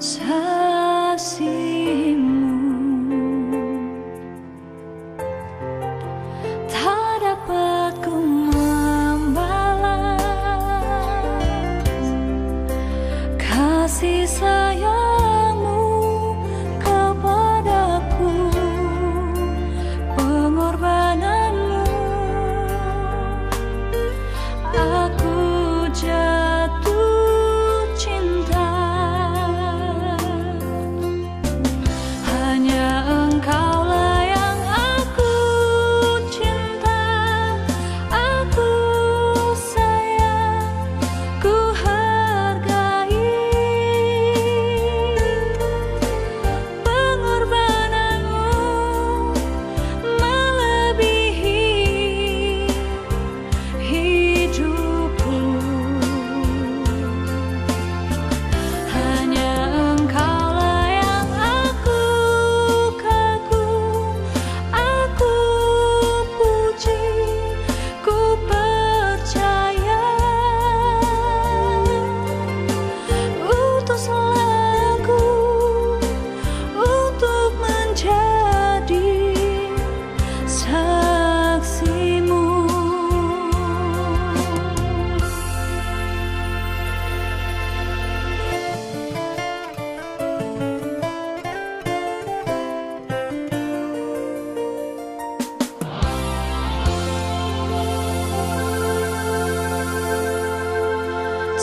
Tak dapat ku membalas kasih sayangmu kepadaku, pengorbananmu. Aku jatuh cinta, hanya Engkaulah yang aku cinta, aku sayang, ku hargai. Pengorbananmu melebihi hidupku. Hanya Engkaulah yang aku kagum, aku puji, ku percaya. Utuslah aku untuk menjadi saksimu.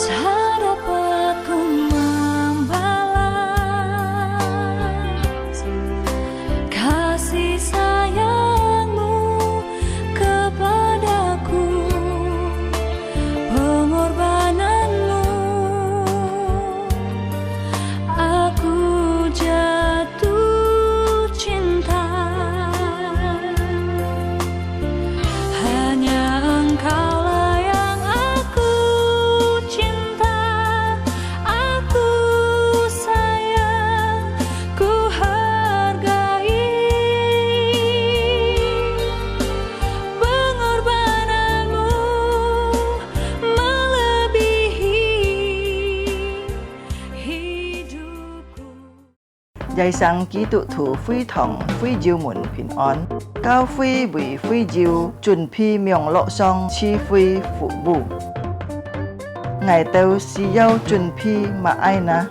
Tak dapat ku membalas kasih sayangmu kepadaku, pengorbananmu. Aku jatuh cinta, hanya Engkaulah yang aku cinta, aku sayang, ku hargai. Pengorbananmu melebihi hidupku. 日生基督徒會堂會照門平安，教會為會照準備名錄上賜會服務。捱到是要準備乜愛呢？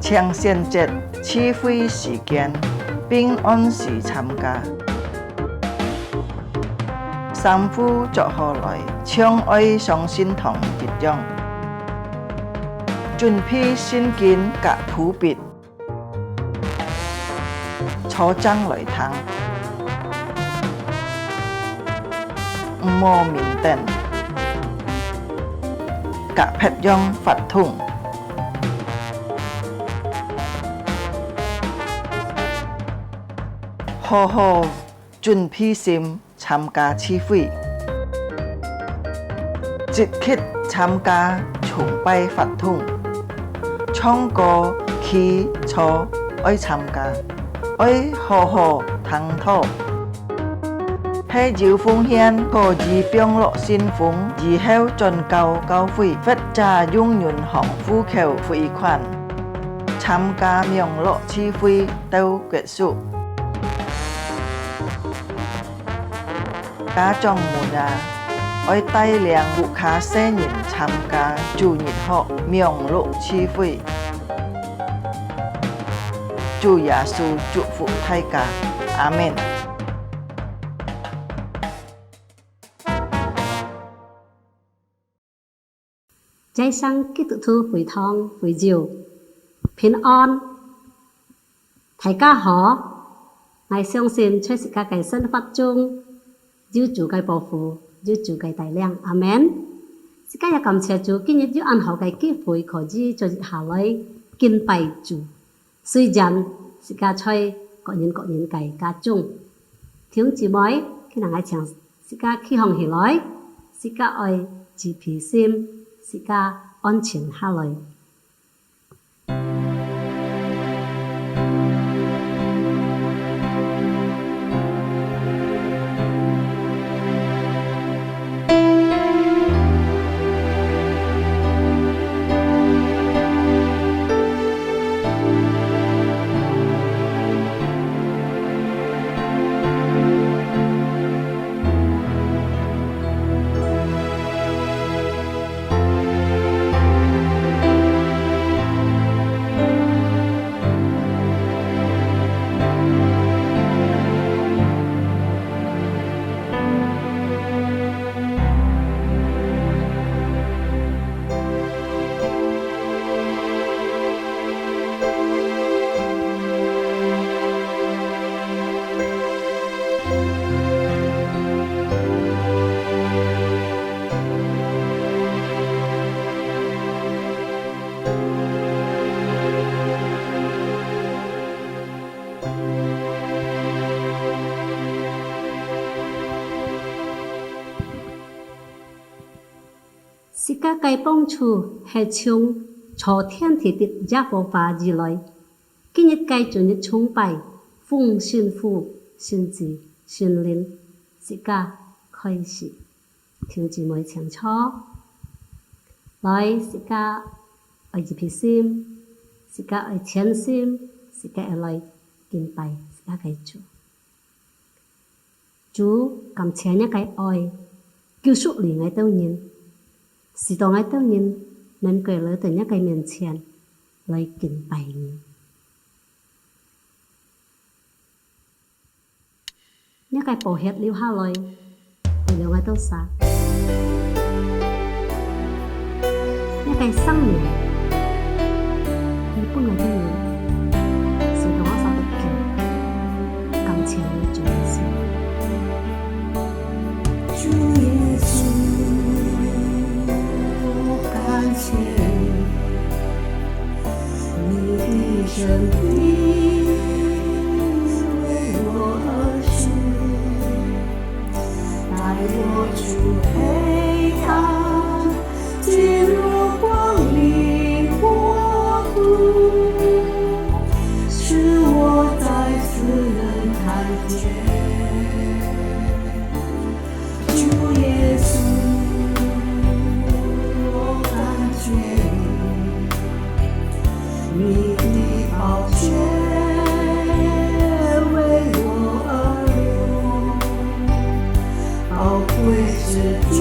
請選擇賜會時間並按時參加。三夫作何來，將愛上心堂結帳。準備聖經及譜別，初章來聽，唔好面等，及撇樣發通，好好準備心參加聚會，積極參加崇拜發通。唱歌、祈禱愛參加，愛好好聽討。喺照奉獻個以병樂先鋒，以後進教教會，佛家永遠行呼求匯款，參加名樂聚會到結束。家長們啊，愛帶領顧客新人參加主日學名樂聚會。主耶穌祝福大家，阿們。齋生基督徒會堂會照平安，大家好，我相信在世界嘅生活中，有主嘅保護，有主嘅帶領，阿們。世界也感謝主，今日有安好嘅機會可以在下來敬拜主。雖然世界在各人嘅家中，弟兄姊妹，佢能愛唱世界起行起來，世界愛自脾心，世界安全下來。是家该帮助系从朝天地的耶和华而來。今日該盡日崇拜，奉信父、信子、信靈，是家開始。條姊妹清楚，來是家愛熱皮心，是家愛虔心，是家愛來敬拜，是家該做。主感謝你嘅愛，救贖你嘅當人，使到嘅當人能夠來到你嘅面前來敬拜你。你嘅寶血流下來，為了我都殺。你嘅生命，你本來嘅人，使到我受得救，感謝你主耶穌。主耶穌，我感謝你的生命為我而死，帶我出黑暗，進入光明國度，使我再次能看見。主耶穌，我感覺你的寶血為我而流，寶貴十架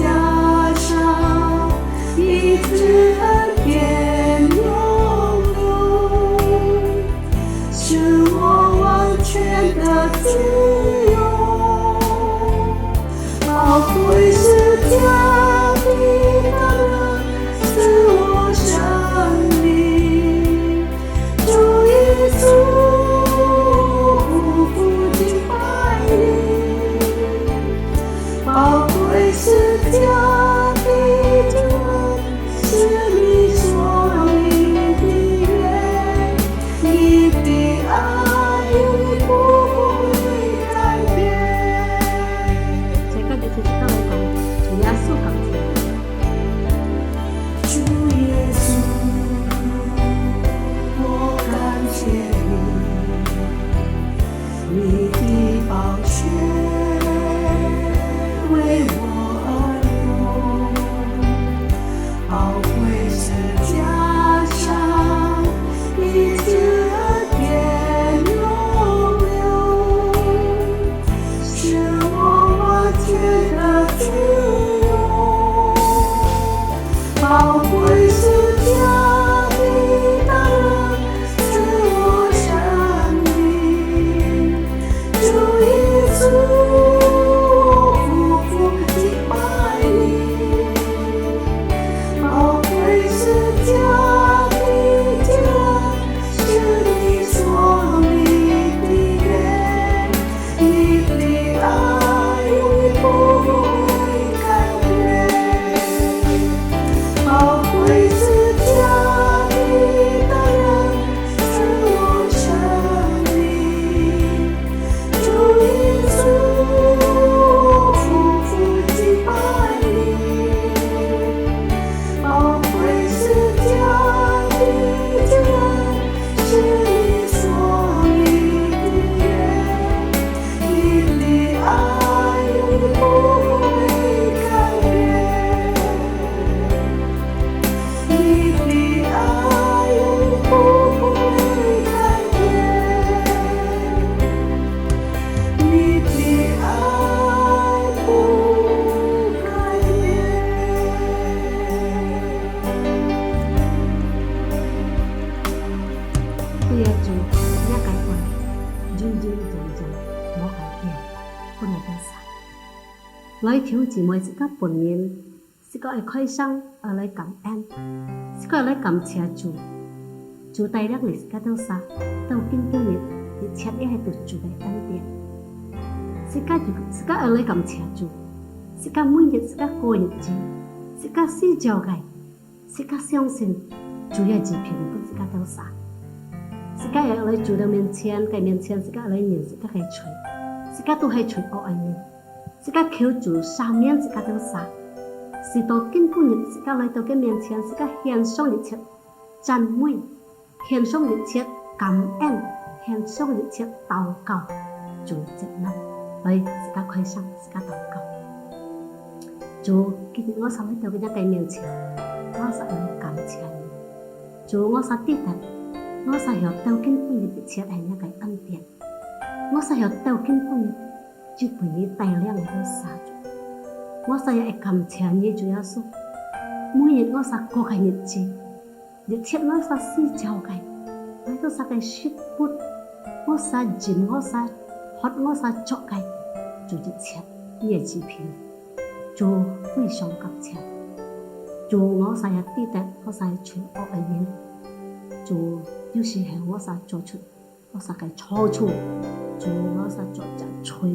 上一直恩典永留，使我完全的自由。寶貴是家的大人賜我生命，主耶穌，匍匐敬拜你。寶貴是家的主人，是你所立的約，你的愛永遠不會改變。這個就是得來講，主耶穌感謝。主耶穌，我感謝你，你的寶血為我而流，寶貴十架上一直恩典永留，使我完全的自由。寶貴是家的大人賜我生命，主耶穌，匍匐敬拜你。寶貴是家的主人，是你所立的約，你的愛永遠不會改變。寶貴是家的大人賜我生命，主耶穌，匍匐敬拜你。寶貴是家的主人，是你所立的約，你的愛永遠不會改變。你的愛永遠不會改變，你的愛不改變。對呀，主，你改變，永遠冇改變，本來嘅神。來條姊妹是個本人，是個愛開心，而來感恩，是個來感謝主。主帶領你是個都殺，到今今日，你切一係對主嘅恩典。是個愛來感謝主，是個每日是個過日子，是個睡覺嘅，是個相信主嘅治平不是個都殺。是個愛來主的面前，嘅面前是個愛來念，是個係吹，是個都係吹我愛念，是個求主赦免是個都殺。是到根本日自家来到嘅面前，自家獻上一切讚美，獻上一切感恩，獻上一切禱告，主接納，嚟自家開心，自家禱告。主，今日我想嚟到嘅面前，我想嚟感謝你。主，我想記得，我想學到根本日一切係一個恩典，我想學到根本日就俾你帶領我到撒主。我想要感謝你，主耶穌。每日我想過嘅日子，日切我想思照嘅，我想嘅説不，我想盡，我想學，我想做嘅，就日切日子片。主非常感謝，主我想要記得，我想要全惡嘅人，主有時係我想做出，我想嘅錯處，主我想做隻吹，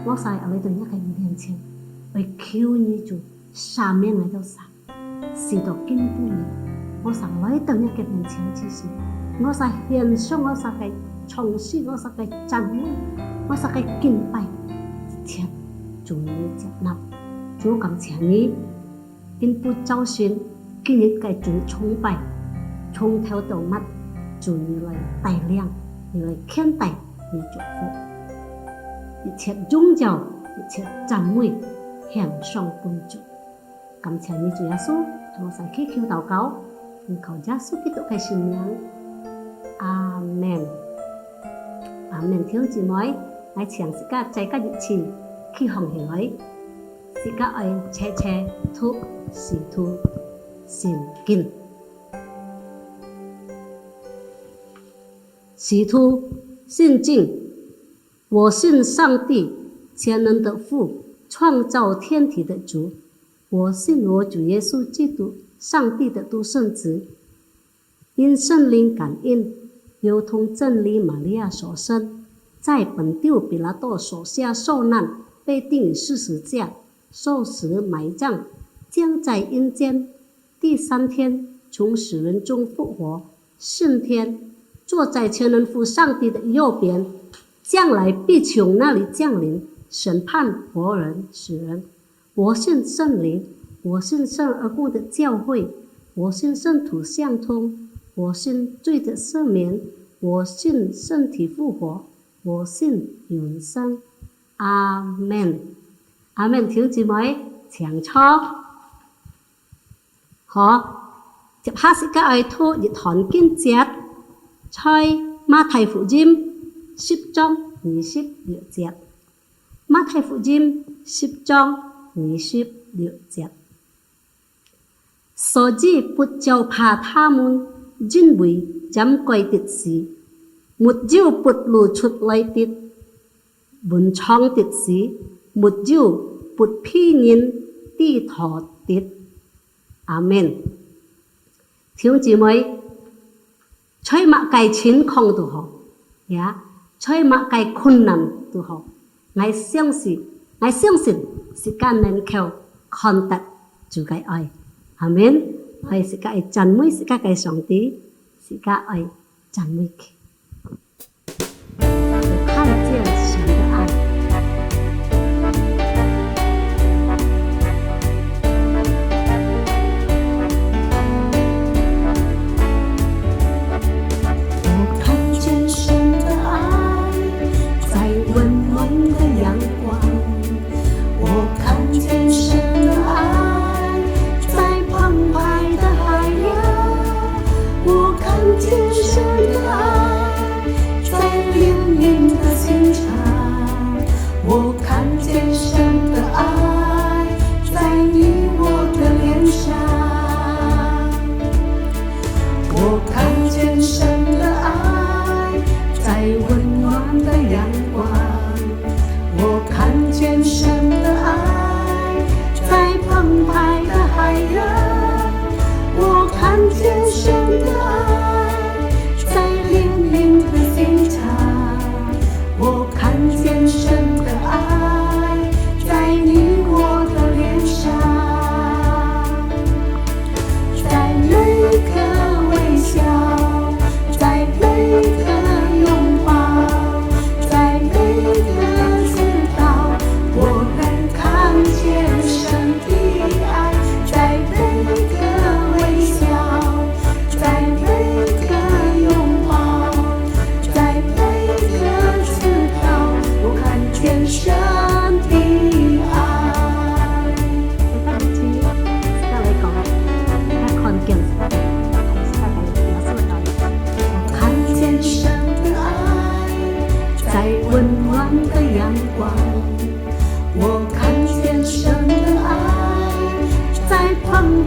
我想要嚟到一個面前。為求你主赦免嚟到神，是到根本嘅。我想來到一個面前之時，我想獻上我想嘅從事，我想嘅讚美，我想嘅敬拜，一切主你接納。主感謝你，根本找尋今日嘅主崇拜，從頭到尾，主你來帶領，你來牽帶，你祝福，一切宗教，一切讚美。獻上本主，感謝你主耶穌，我想祈求禱告，奉靠耶穌基督嘅聖名，阿門。阿門。弟兄姊妹，我請自家在個日子去行起來，自家愛切切吐是吐善見，是吐善經。我信上帝全能的父。創造天地的主，我信我主耶穌基督，上帝的獨生子，因聖靈感應，又同真理瑪利亞所生，在本丟彼拉多手下受難，被釘於十字架，受死埋葬，將在陰間，第三天從死人中復活，升天，坐在全能父上帝的右邊，將來必從那裡降臨。審判活人死人，我信聖靈，我信聖而共的教會，我信聖徒相通，我信罪的赦免，我信身體復活，我信永生。阿門。阿門。弟兄姊妹，請坐。好，接下時間係讀一段經節，在馬太福音10章26節。馬太福音10章26節，所以不就怕他們，因為掌櫃的事，沒有不露出來的，門窗的事，沒有不披人的頭的。阿門。弟兄姊妹，在乜嘅情況都好，在乜嘅困難都好。我相信是間能夠看得主嘅愛，阿門。係是間讚美，是間嘅上帝，是間愛讚美佢。我看見神的愛。我看見神的愛，在溫暖的陽光。我看見神的愛，在澎湃的海洋。我看見神的愛。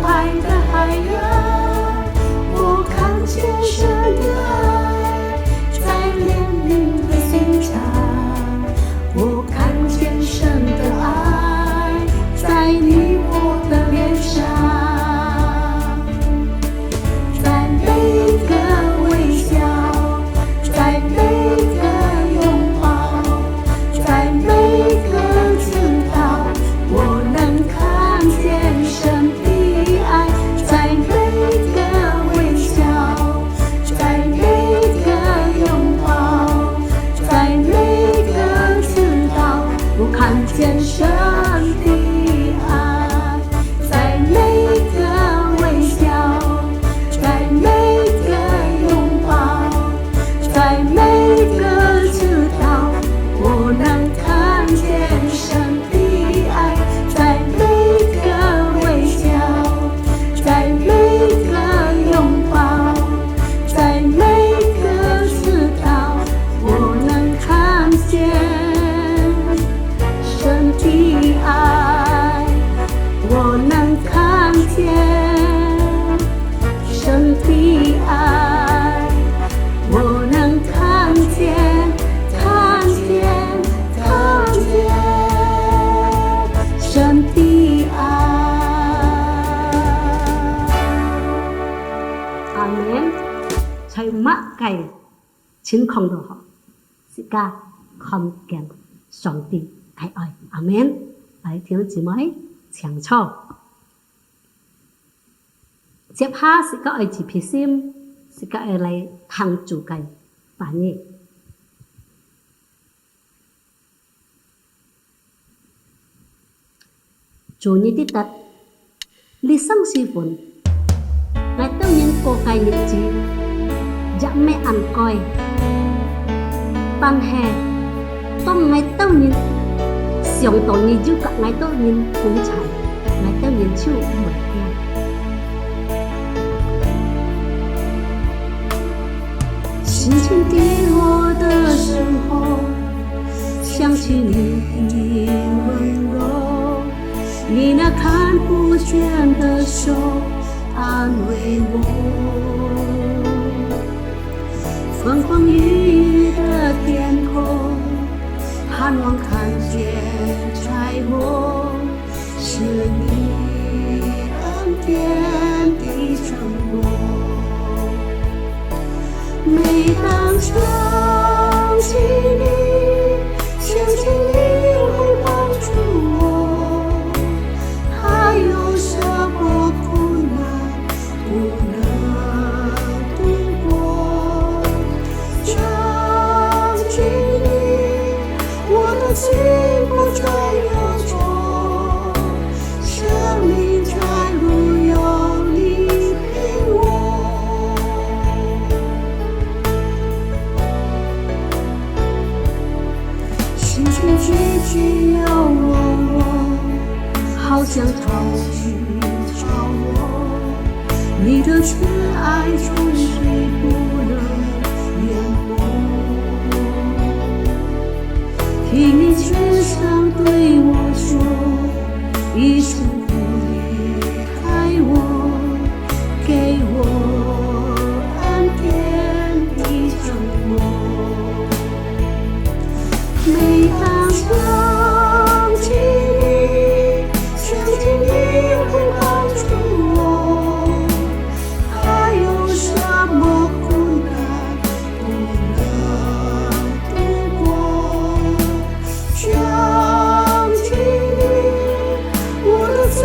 海的海洋，我看见神的爱在怜悯的心肠，我看见神的爱在你我的脸上，在每一个微笑，在每一个拥抱，在每一个知道，我能看见神的爱，在每一个微笑，在每一个拥抱，在每一个知道，我看见神的爱，在每一个微笑，在每一个拥抱，在每一个知道，我能看见神的爱，在每一个微笑，在每一个拥抱，在每一个知道，我能看见神的爱，我能看见神的爱，我能看见，看见，看见神的爱。阿門。在乜嘅情況度嗬，時間看見上帝嘅愛。阿門。嚟弟兄姊妹請坐。接下是個愛自撇心，是個愛嚟行住嘅反應。主你的特，你生sư phun, ngài tao nhìn cô cái nhật chi, dạ mẹ ăn coi, tan hè, tông ngài tao nhìn, xiong tổ nhìn chú cả ngài tao nhìn cũng chạy, ngài tao nhìn chú một em. 轻轻地我的身后，想起你的温柔，你那看不见的手安慰我。风风雨雨的天空，盼望看见彩虹，是你恩典的承诺。每当想起你，想起你会帮助我，还有什么苦难不能度过？想起你，我的心不再忧愁，生命在路有你陪我。心情句句有我，好像潮起潮落，你的慈爱从水不能淹没。听你全声对我说，一生不离开我，给我恩典的承诺。每当想起你，想起你会帮助我，还有什么苦难不能度过？想起你，我的罪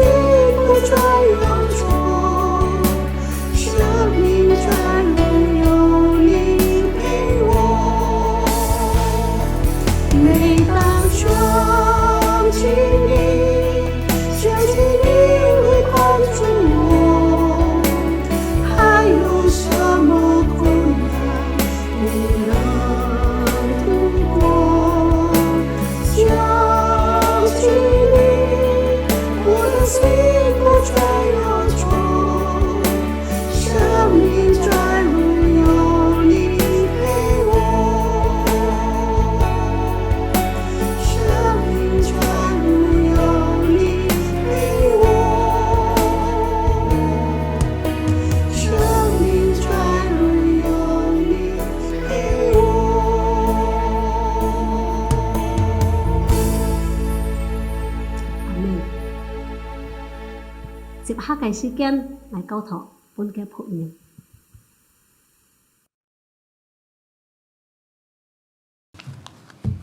cái sự kiện lại câu thọ bốn cái phụ nhân.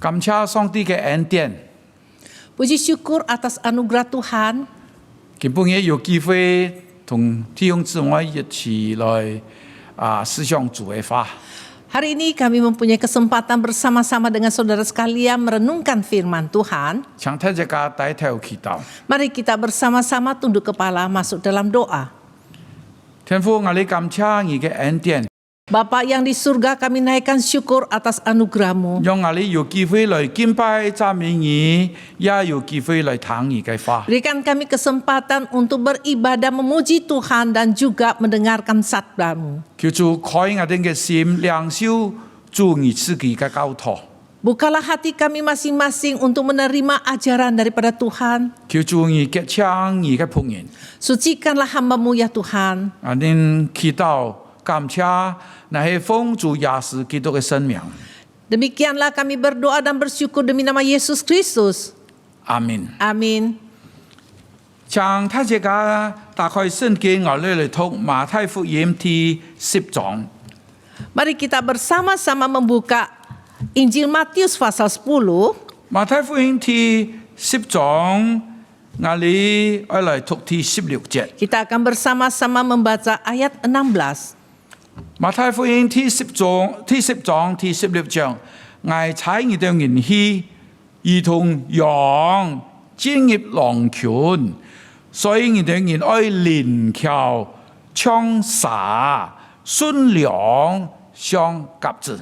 Cảm謝上帝嘅恩典， Puji syukur atas anugerah Tuhan. 今半夜有機會同弟兄姊妹一起來思想主嘅話。 Hari ini kami mempunyai kesempatan bersama-sama dengan saudara sekalian merenungkan firman Tuhan. 請大家低頭祈禱。 Mari kita bersama-sama tunduk kepala masuk dalam doa. 天父，我哋感謝你嘅恩典， Bapa yang di surga, kami naikkan syukur atas anugerah-Mu. 讓我哋有機會來敬拜讚美你，也有機會來聽你嘅話。 Berikan kami kesempatan untuk beribadah memuji Tuhan dan juga mendengarkan sabda-Mu. 求主開我哋嘅心，領受主你自己嘅教導。 Bukalah hati kami masing-masing untuk menerima ajaran daripada Tuhan. 求主你潔淨你嘅僕人， Sucikanlah hamba-Mu ya Tuhan. 我哋祈禱感謝那些奉主耶穌基督嘅生命。 Demikianlah kami berdoa dan bersyukur demi nama Yesus Kristus. 阿門。 Amin. 請大家打開聖經，我哋嚟讀馬太福音第10章。 Mari kita bersama-sama membuka Injil Matius pasal 10. 馬太福音第10章，我哋嚟讀第16節。 Kita akan bersama-sama membaca ayat 16. 馬太福音第10章第16章，我踩你哋人氣，如同羊進入狼群，所以你哋人愛連橋槍灑，順良像鴿子。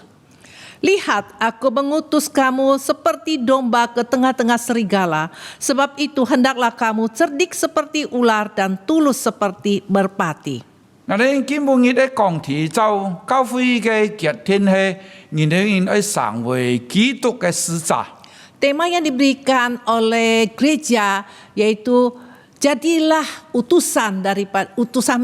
Lihat, aku mengutus kamu seperti domba ke tengah-tengah serigala. Sebab itu hendaklah kamu cerdik seperti ular dan tulus seperti merpati. 我哋今半日嘅講題就教會嘅熱天氣，你哋人愛成為基督嘅使者。 Tema yang diberikan oleh gereja yaitu jadilah utusan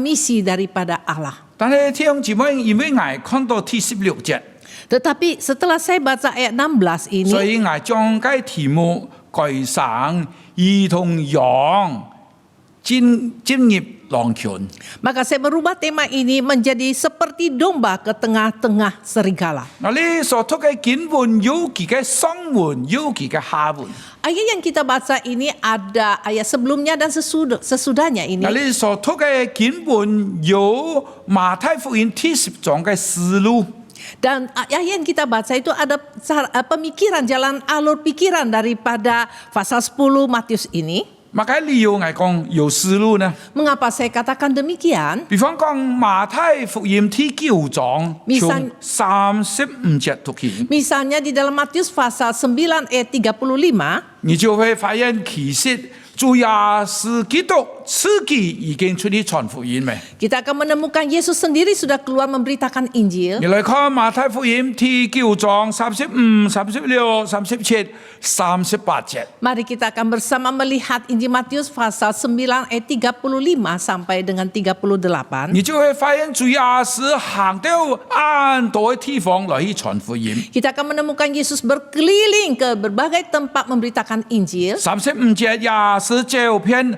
misi daripada Allah. 但係弟兄姊妹，因為我看到第16節。 Tetapi setelah saya baca ayat 16 ini, 所以我將該題目改成兒童羊進入狼群。 maka saya berubah tema ini menjadi seperti domba ke tengah-tengah serigala. 我哋所讀嘅經文有幾個上文，有幾個下文。 Ayat yang kita baca ini ada ayat sebelumnya dan sesudahnya ini. 我哋所讀嘅經文有馬太福音第10章嘅思路。 Dan ayat yang kita baca itu ada pemikiran, jalan alur pikiran daripada pasal 10 Matius ini. Maka 理由我講有思路呢？ Mengapa saya katakan demikian? 比方講馬太福音第9章從35節讀起， Misalnya di dalam Matius pasal 9 ayat 35, 你就會發現其實主耶穌基督自己已經出去傳福音咩？ kita akan menemukan Yesus sendiri sudah keluar memberitakan Injil. 你嚟看馬太福音第9章35、36、37、38節。 Mari kita akan bersama melihat Injil Matius pasal 9 ayat 35 sampai dengan 38. 你就會發現主耶穌行到很多地方來去傳福音。 Kita akan menemukan Yesus berkeliling ke berbagai tempat memberitakan Injil. 35節耶穌照遍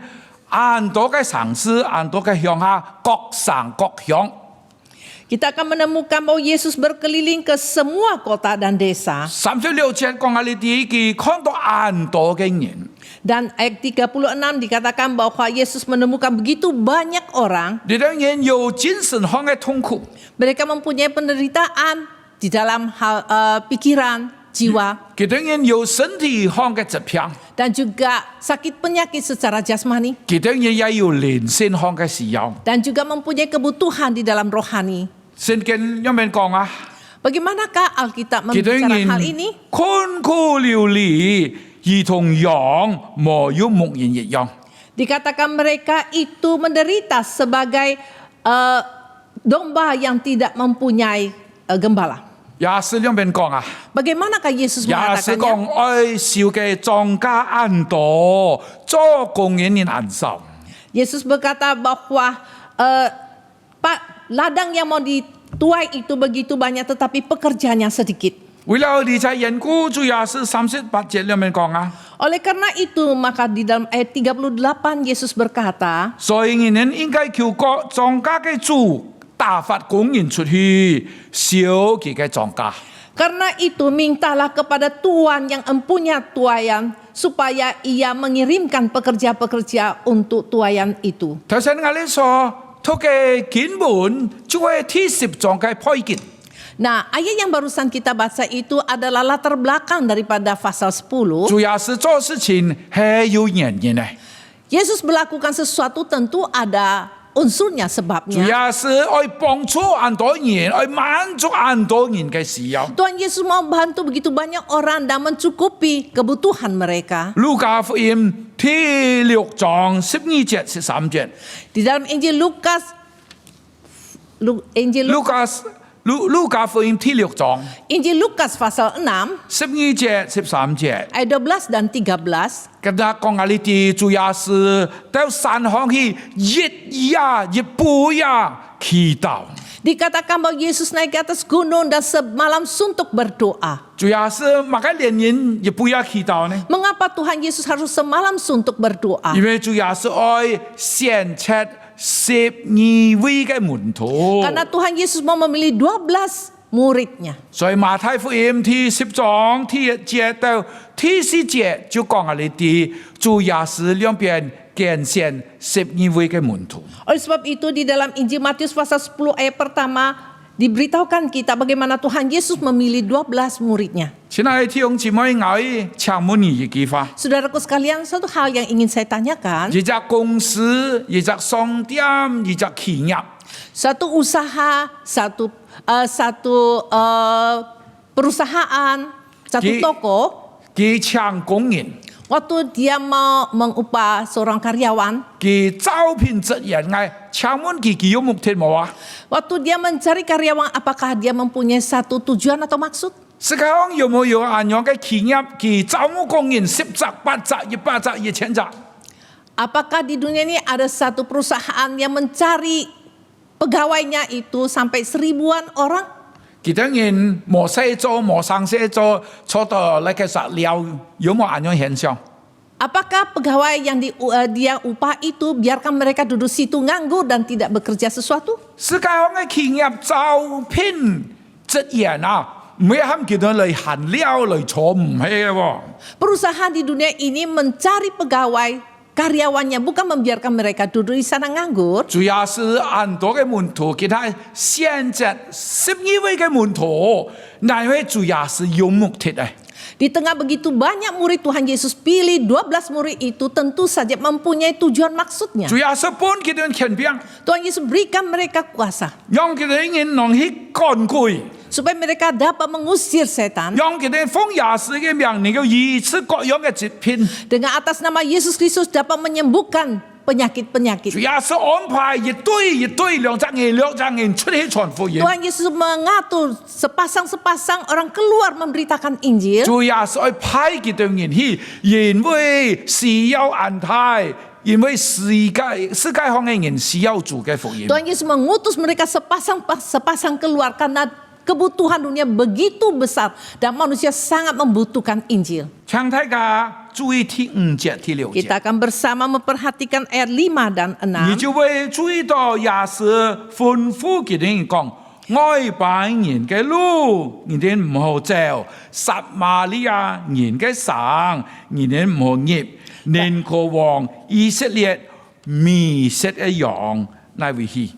很多嘅城市、很多嘅鄉下，各省各鄉。 Kita akan menemukan bahwa Yesus berkeliling ke semua kota dan desa. 36節講我哋第一句看到很多嘅人。 Dan ayat 36 dikatakan bahwa Yesus menemukan begitu banyak orang. 呢啲人有精神上嘅痛苦。 Mereka mempunyai penderitaan di dalam hal pikiran, jiwa. 佢啲人有身體上嘅疾病。 Dan juga sakit penyakit secara jasmani. 佢啲人也有靈性上嘅需要。 Dan juga mempunyai kebutuhan di dalam rohani. 聖經有冇講啊？ Bagaimanakah Alkitab 佢啲 membicarakan hal 人 ini? 困苦流離，如同羊沒有牧人一樣。 Dikatakan mereka itu menderita sebagai domba yang tidak mempunyai gembala. 耶穌有冇講啊？ Bagaimanakah Yesus 耶穌 mengatakannya? 講愛少嘅莊稼很多，做工人很少。 Yesus berkata bahwa ladang yang mau dituai itu begitu banyak tetapi pekerjaannya sedikit. 为了理解缘故，主耶稣38节里面讲啊， Oleh karena itu, maka di dalam ayat 38 Yesus berkata, 所以你们应该求各庄稼嘅主大發供應出去，燒佢嘅莊稼。 karena itu mintalah kepada Tuhan yang empunya tuayan supaya ia mengirimkan pekerja-pekerja untuk tuayan itu. 頭先我哋說，佢嘅根本就係第10章嘅背景。 Nah, ayat yang barusan kita baca itu adalah latar belakang daripada pasal 10. 主耶穌做事情係有原因嘅。 Yesus melakukan sesuatu tentu ada unsurnya, 主 sebabnya. 耶穌愛幫助很多人，愛滿足很多人嘅需要。 Tuhan Yesus mau bantu begitu banyak orang dan mencukupi kebutuhan mereka. 路加福音第6章12節13節， Di dalam Injil Lukas, 路加福音第6章 Injil Lukas pasal 6, 12節13節。 ayat 12 dan 13. 今日講下呢啲主耶穌到山上去日夜日半夜祈禱。 Dikatakan bahwa Yesus naik ke atas gunung dan semalam suntuk berdoa. 主耶穌乜嘅連日日半夜祈禱呢？ Mengapa Tuhan Yesus harus semalam suntuk berdoa? 因為主耶穌愛選出12位嘅門徒， Karena Tuhan Yesus mau memilih 12 muridnya. 所以馬太福音第10章第1節到第4節就講下呢啲主耶穌兩邊揀選12位嘅門徒。 Oleh sebab itu di dalam Injil Matius pasal 10 ayat pertama diberitahukan kita bagaimana Tuhan Yesus memilih 12 muridnya. 親愛的弟兄姊妹，我請問你一句話： Saudaraku sekalian, satu hal yang ingin saya tanyakan. 一隻公司、一隻商店、一隻企業， Satu usaha, satu perusahaan, satu Ki- toko, 佢請工人， waktu dia mau mengupah seorang karyawan, 佢招聘職員，我請問佢有目的冇啊？ waktu dia mencari karyawan, apakah dia mempunyai satu tujuan atau maksud? 世界上有冇有咁樣嘅企業，佢招募工人10隻、8隻、100隻、1000隻？ Apakah di dunia ini ada satu perusahaan yang mencari pegawainya itu sampai 1000-an orang? 佢當然冇寫做、冇上寫做，坐到那個實料，有冇咁樣現象？ Apakah pegawai yang dia upah itu biarkan mereka duduk situ nganggur dan tidak bekerja sesuatu? 世界上嘅企業招聘職員啊，唔係喊佢哋嚟閒聊嚟坐，唔係喎。 Perusahaan di dunia ini mencari pegawai karyawannya, bukan membiarkan mereka duduk di sana nganggur. 主要是很多嘅門徒，佢哋選擇12位嘅門徒，那位主要是有目的嘅。 Di tengah begitu banyak murid Tuhan Yesus pilih 12 murid itu tentu saja mempunyai tujuan maksudnya. 主要是幫佢哋權柄， Tuhan Yesus berikan mereka kuasa 讓佢哋能去趕鬼， supaya mereka dapat mengusir setan 讓佢哋奉耶穌嘅名能夠醫治各樣嘅疾病。 dengan atas nama Yesus Kristus dapat menyembuhkan penyakit-penyakit. 主要是安排一對兩隻人出去傳福音。 Tuhan Yesus mengatur sepasang-sepasang orang keluar memberitakan Injil. 主要是愛派佢哋人去，因為需要安泰，因為世界上嘅人需要主嘅福音。 Tuhan Yesus mengutus mereka sepasang keluar karena kebutuhan dunia begitu besar dan manusia sangat membutuhkan Injil. 請大家注意第5節、第6節。 Kita akan bersama memperhatikan ayat 5 dan 6. 你就會注意到耶穌吩咐佢哋講：外邦人嘅路，你哋唔好走；撒瑪利亞人嘅城，你哋唔好入。寧可往以色列迷失嘅羊來回去。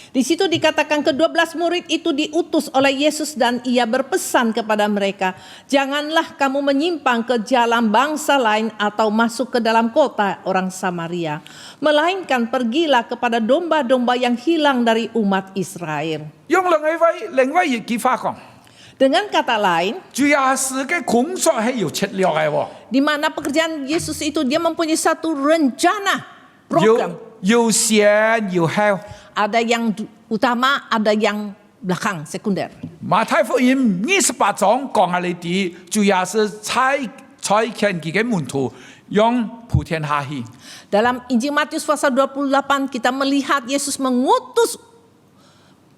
Di situ dikatakan ke-12 murid itu diutus oleh Yesus dan ia berpesan kepada mereka, janganlah kamu menyimpang ke jalan bangsa lain atau masuk ke dalam kota orang Samaria, melainkan pergilah kepada domba-domba yang hilang dari umat Israel. 用另外一句話講， Dengan kata lain, 主耶穌嘅工作係有策略嘅喎， di mana pekerjaan Yesus itu dia mempunyai satu rencana, program. 有先有後。 Ada yang utama, ada yang belakang, sekunder. 馬太福音28章講下呢啲，主要是差遣佢嘅門徒，用普天下去。 Dalam Injil Matius pasal 28 kita melihat Yesus mengutus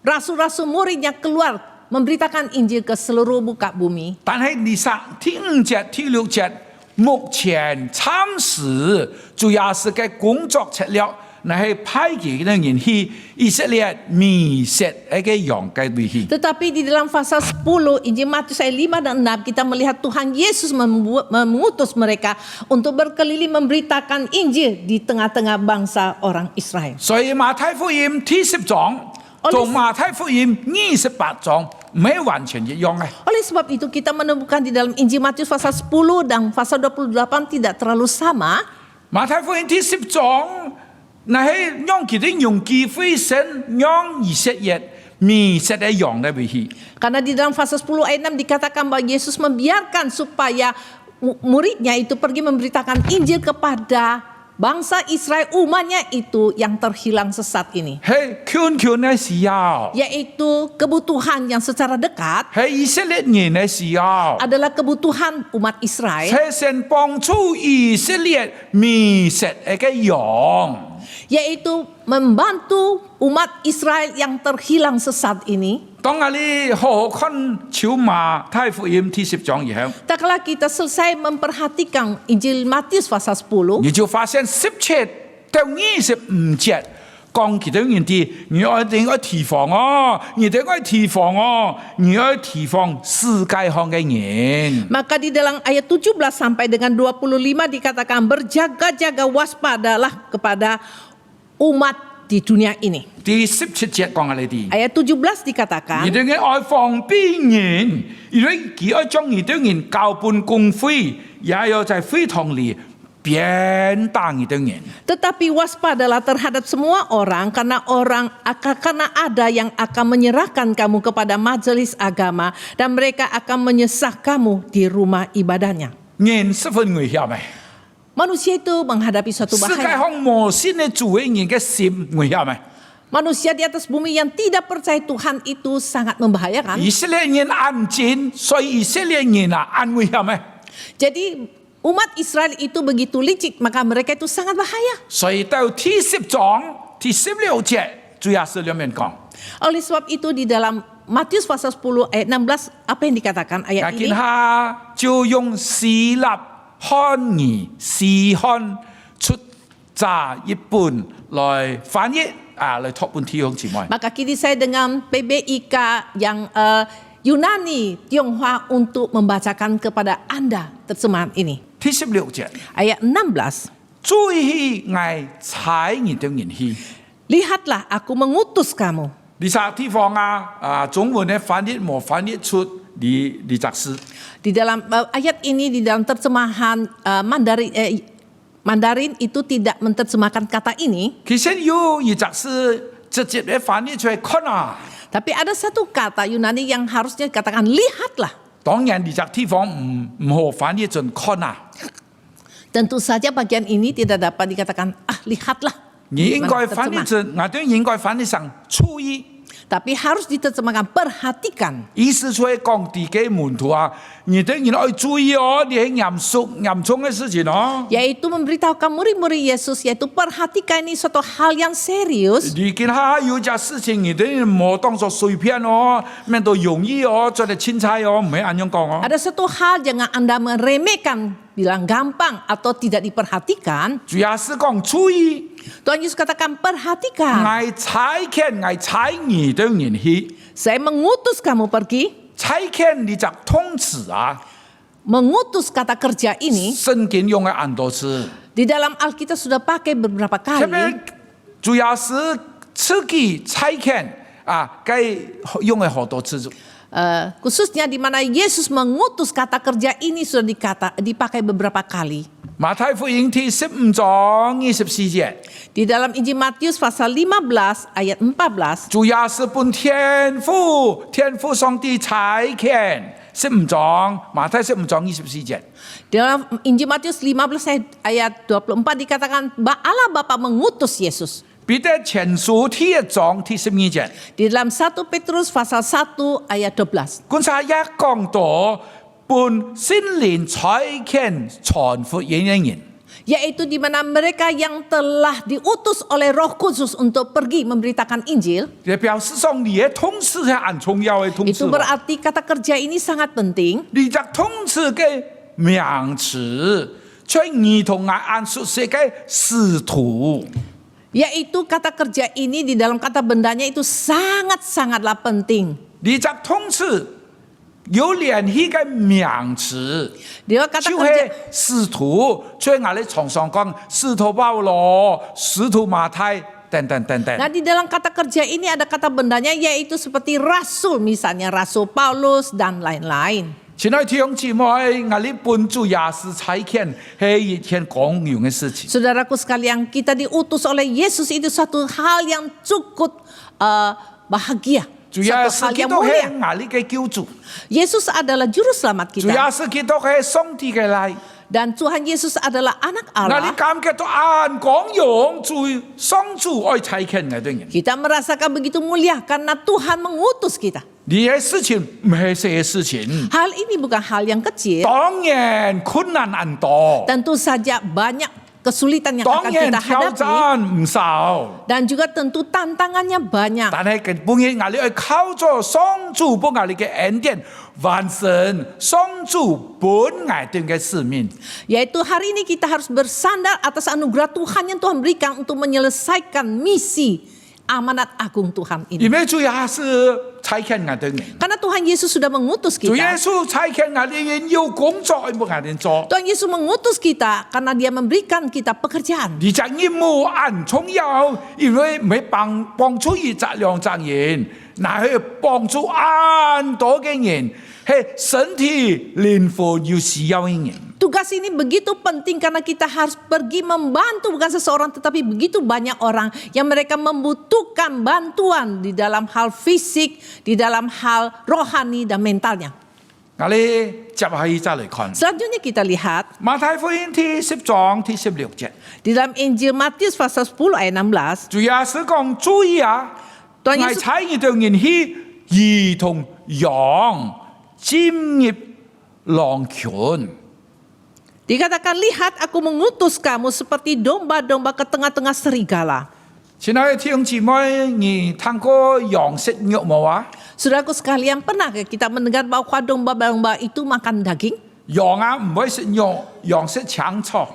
rasul-rasul muridnya keluar memberitakan Injil ke seluruh muka bumi. 但係第5節、第6節，目前暫時主要是嘅工作策略，那係派幾個人去以色列迷失一個羊嘅位去。 Tetapi di dalam pasal 10 Injil Matius ayat 5 dan 6 kita melihat Tuhan Yesus mengutus mereka untuk berkeliling memberitakan Injil di tengah-tengah bangsa orang Israel. 所以馬太福音第10章同馬太福音28章沒完全一樣嘅。 Oleh sebab itu kita menemukan di dalam Injil Matius pasal 10 dan pasal 28 tidak terlalu sama. 馬太福音第10章，那係讓佢哋用機會先讓以色列迷失嘅羊嘅位去。 Karena di dalam pasal 10 ayat 6 dikatakan bahwa Yesus membiarkan supaya muridnya itu pergi memberitakan Injil kepada bangsa Israel, umatnya itu yang terhilang sesat ini. 係權嘅需要， Yaitu kebutuhan yang secara dekat 係以色列人嘅需要， adalah kebutuhan umat Israel. 係先幫助以色列迷失嘅羊。 Yaitu membantu umat Israel yang terhilang sesat ini. 當我哋好好看小馬太福音第10章以後， Tak kala kita selesai memperhatikan Injil Matius pasal 10, 你就發現17到25節講其他人哋，你要提防哦，你哋要提防哦，你要提防世界上嘅人。 maka di dalam ayat 17 sampai dengan 25 dikatakan berjaga-jaga waspadalah kepada umat di dunia ini. 第17節講我哋啲。 Ayat 17 dikatakan 你哋嘅愛防邊人，如果佢愛將你哋人交半公會，也要在會堂裏鞭打你哋人。 tetapi waspadalah terhadap semua orang karena ada yang akan menyerahkan kamu kepada majelis agama dan mereka akan menyesah kamu di rumah ibadahnya. 人十分危險嘅， Manusia itu menghadapi suatu 世界 bahaya. 上無信嘅主嘅人嘅心危險嘅。 Manusia di atas bumi yang tidak percaya Tuhan itu sangat membahayakan. 以色列人安靜，所以以色列人安危險嘅。 Jadi umat Israel itu begitu licik, maka mereka itu sangat bahaya. 所以到第10章第16節，主要是兩面講。 Oleh sebab itu di dalam Matius pasal 10 ayat 16 apa yang dikatakan ayat 見 ini? 下就用希臘漢語詩漢出雜一本來翻譯來託本弟兄姊妹。 Maka kini saya dengan PBIK yang Yunani Tionghoa untuk membacakan kepada Anda terjemahan ini. 第16節， Ayat 16. 注意我差你的人去。 Lihatlah aku mengutus kamu. 呢啥地方中文嘅翻譯冇翻譯出呢則詩。 Di dalam ayat ini di dalam terjemahan Mandarin itu tidak menerjemahkan kata ini, 其實有一則詩直接嘅翻譯出嚟看啊。 tapi ada satu kata Yunani yang harusnya dikatakan lihatlah. 當然呢隻地方唔好翻譯成看啊。 Tentu saja bagian ini tidak dapat dikatakan lihatlah. 你應該翻譯成，我哋應該翻譯成注意。 Tapi harus diterjemahkan perhatikan. 意思出嚟講啲嘅門徒啊，你哋人要注意哦，你係嚴重嘅事情哦。 Yaitu memberitahukan murid-murid Yesus, yaitu perhatikan ini suatu hal yang serius. 你見下有隻事情，你哋冇當作碎片哦，咩都容易哦，做啲青菜哦，唔係咁樣講哦。 Ada satu hal jangan Anda meremehkan, bilang gampang atau tidak diperhatikan. 主要是講注意。 Tuhan Yesus katakan perhatikan. 我差你的人去， Saya mengutus kamu pergi. 差遣你隻通詞啊， Mengutus kata kerja ini 聖經用嘅很多次。 di dalam Alkitab sudah pakai beberapa 特 kali. 別主要是自己差遣該用嘅好多次。 Khususnya di mana Yesus mengutus kata kerja ini sudah dipakai beberapa kali. 馬太福音第15章24節， Di dalam Injil Matius pasal 15 ayat 14. 主要是本天父上帝差遣。15章，馬太15章24節。 Dalam Injil Matius 15 ayat 24 dikatakan Allah Bapa mengutus Yesus. 彼得前書第1章第12節。 Di dalam 1 Petrus pasal 1 ayat 12. 觀察一講到本聖靈差遣傳福音嘅人。yaitu di mana mereka yang telah diutus oleh Roh Kudus untuk pergi memberitakan Injil. 也表示上你的统治是很重要的统治 Itu。berarti kata kerja ini sangat penting. 你这统治的名词，却儿童按述说的使徒。 Yaitu kata kerja ini di dalam kata bendanya itu sangat-sangatlah penting. 你这统治有联系的名词， Dia kata 就 kerja 係使徒，所以我哋常常講使徒保羅、使徒馬太等等等等。 Nah, di dalam kata kerja ini ada kata bendanya yaitu seperti rasul, misalnya Rasul Paulus dan lain-lain. 親愛弟兄姊妹，我哋本主也是差遣係一件公用嘅事情。 Saudaraku sekalian, kita diutus oleh Yesus itu suatu hal yang cukup bahagia. 主要 Suatu 是 hal 基 yang 督係 mulia. 我哋嘅救主， Yesus adalah juru selamat 主要 kita. 是基督係上帝嘅嚟。 Dan Tuhan Yesus adalah anak 我哋 Allah. 感覺到按公用主上主愛差遣我哋人。 Kita merasakan begitu mulia karena Tuhan mengutus kita. 呢啲事情唔係小事情， Hal ini bukan hal yang kecil. 當然困難很多， Tentu saja banyak kesulitan yang 當 akan 然 kita 挑 hadapi. 戰唔少。 Dan juga tentu tantangannya banyak. 但係佢本應我哋去靠咗上主幫我哋嘅恩典，完成上主本我哋嘅使命。 Yaitu hari ini kita harus bersandar atas anugerah Tuhan yang Tuhan berikan untuk menyelesaikan misi amanat agung Tuhan 因 ini. 為主要是差遣我哋人， Karena Tuhan Yesus sudah mengutus 主耶 kita. 穌差遣我哋人要工作去幫我哋做。 Tuhan Yesus mengutus kita karena Dia memberikan kita pekerjaan. 而且任務很重要，因為唔係幫助一責兩責人，乃係幫助很多嘅人，係身體靈魂有需要嘅人。 Tugas ini begitu penting karena kita harus pergi membantu bukan seseorang tetapi begitu banyak orang yang mereka membutuhkan bantuan di dalam hal fisik, di dalam hal rohani dan mentalnya. 我哋接下去再嚟看 Selanjutnya kita lihat 馬太福音第10章第16節， di dalam Injil Matius pasal 10 ayat 16. 主要是講注意啊， Tuhan 我 Yesus 差異到人去兒童羊進入狼群。 Dikatakan, lihat aku mengutus kamu seperti domba-domba ke tengah-tengah serigala. 親愛的弟兄姊妹，你聽過羊食肉冇啊？ Saudaraku sekalian, pernah kita mendengar bahwa domba-domba itu makan daging? 羊啊唔會食肉，羊食青草。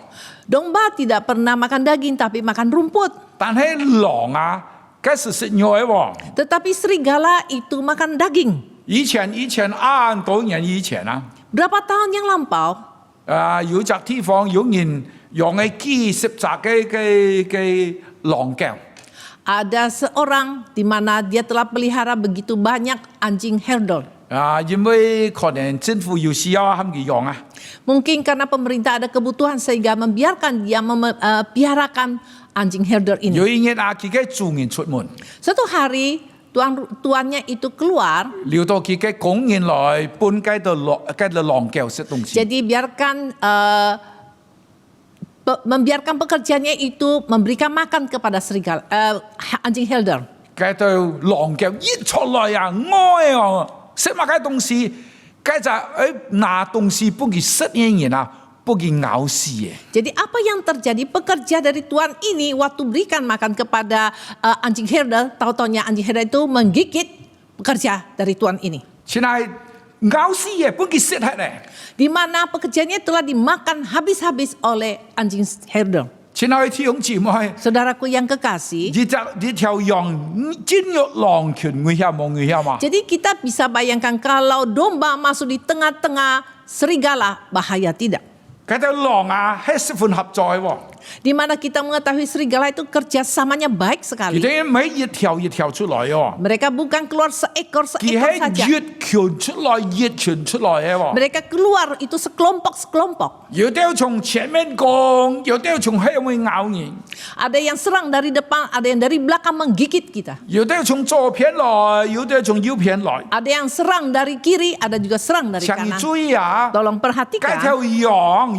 Domba tidak pernah makan daging tapi makan rumput. 但係狼啊，佢是食肉嘅喎。 Tetapi serigala itu makan daging. 以前很多年以前啊， Berapa tahun yang lampau? 有隻地方有人用嘅幾十隻嘅狼狗。 Ada seorang di mana dia telah pelihara begitu banyak anjing herdol. 因為可能政府有需要佢哋用啊。 Mungkin karena pemerintah ada kebutuhan sehingga membiarkan dia piarakan anjing herdol 有 ini. 一日啊，佢嘅主人出門， Suatu hari tuannya itu keluar. 撩到佢嘅工人來搬雞到狼狗食東西。 Jadi membiarkan pekerjaannya itu memberikan makan kepada serigala, anjing herdol. 雞到狼狗一出來啊，愛啊，食乜嘅東西，雞就拿東西幫佢食嘅人啊，幫佢咬死嘅。 Jadi apa yang terjadi? Pekerja dari tuan ini waktu berikan makan kepada anjing herdol, tahu-taunya anjing herdol itu menggigit pekerja dari tuan ini. 前係咬死嘅，幫佢食係咧。 Di mana pekerjaannya telah dimakan habis-habis oleh anjing herdol. 前係弟兄姊妹， Saudaraku yang kekasih, 呢條羊進入狼群危險冇危險嘛？ jadi kita bisa bayangkan kalau domba masuk di tengah-tengah serigala, bahaya tidak? 嗰條狼啊，係十分合作嘅喎。 Di mana kita mengetahui serigala itu kerjasamanya baik 佢 sekali. 哋唔係一條出來嘅喎， Mereka bukan keluar 佢 seekor-seekor 係 saja. 越群出來越群出來嘅喎。 Mereka keluar itu sekelompok-sekelompok. 有啲從前面攻，有啲從後面咬人， Ada yang serang dari depan, ada yang dari belakang menggigit kita. 有啲從左邊來，有啲從右邊來。 Ada yang serang dari kiri, ada juga serang dari 請你 kanan. 注意啊！ Tolong 嗰 perhatikan. 條羊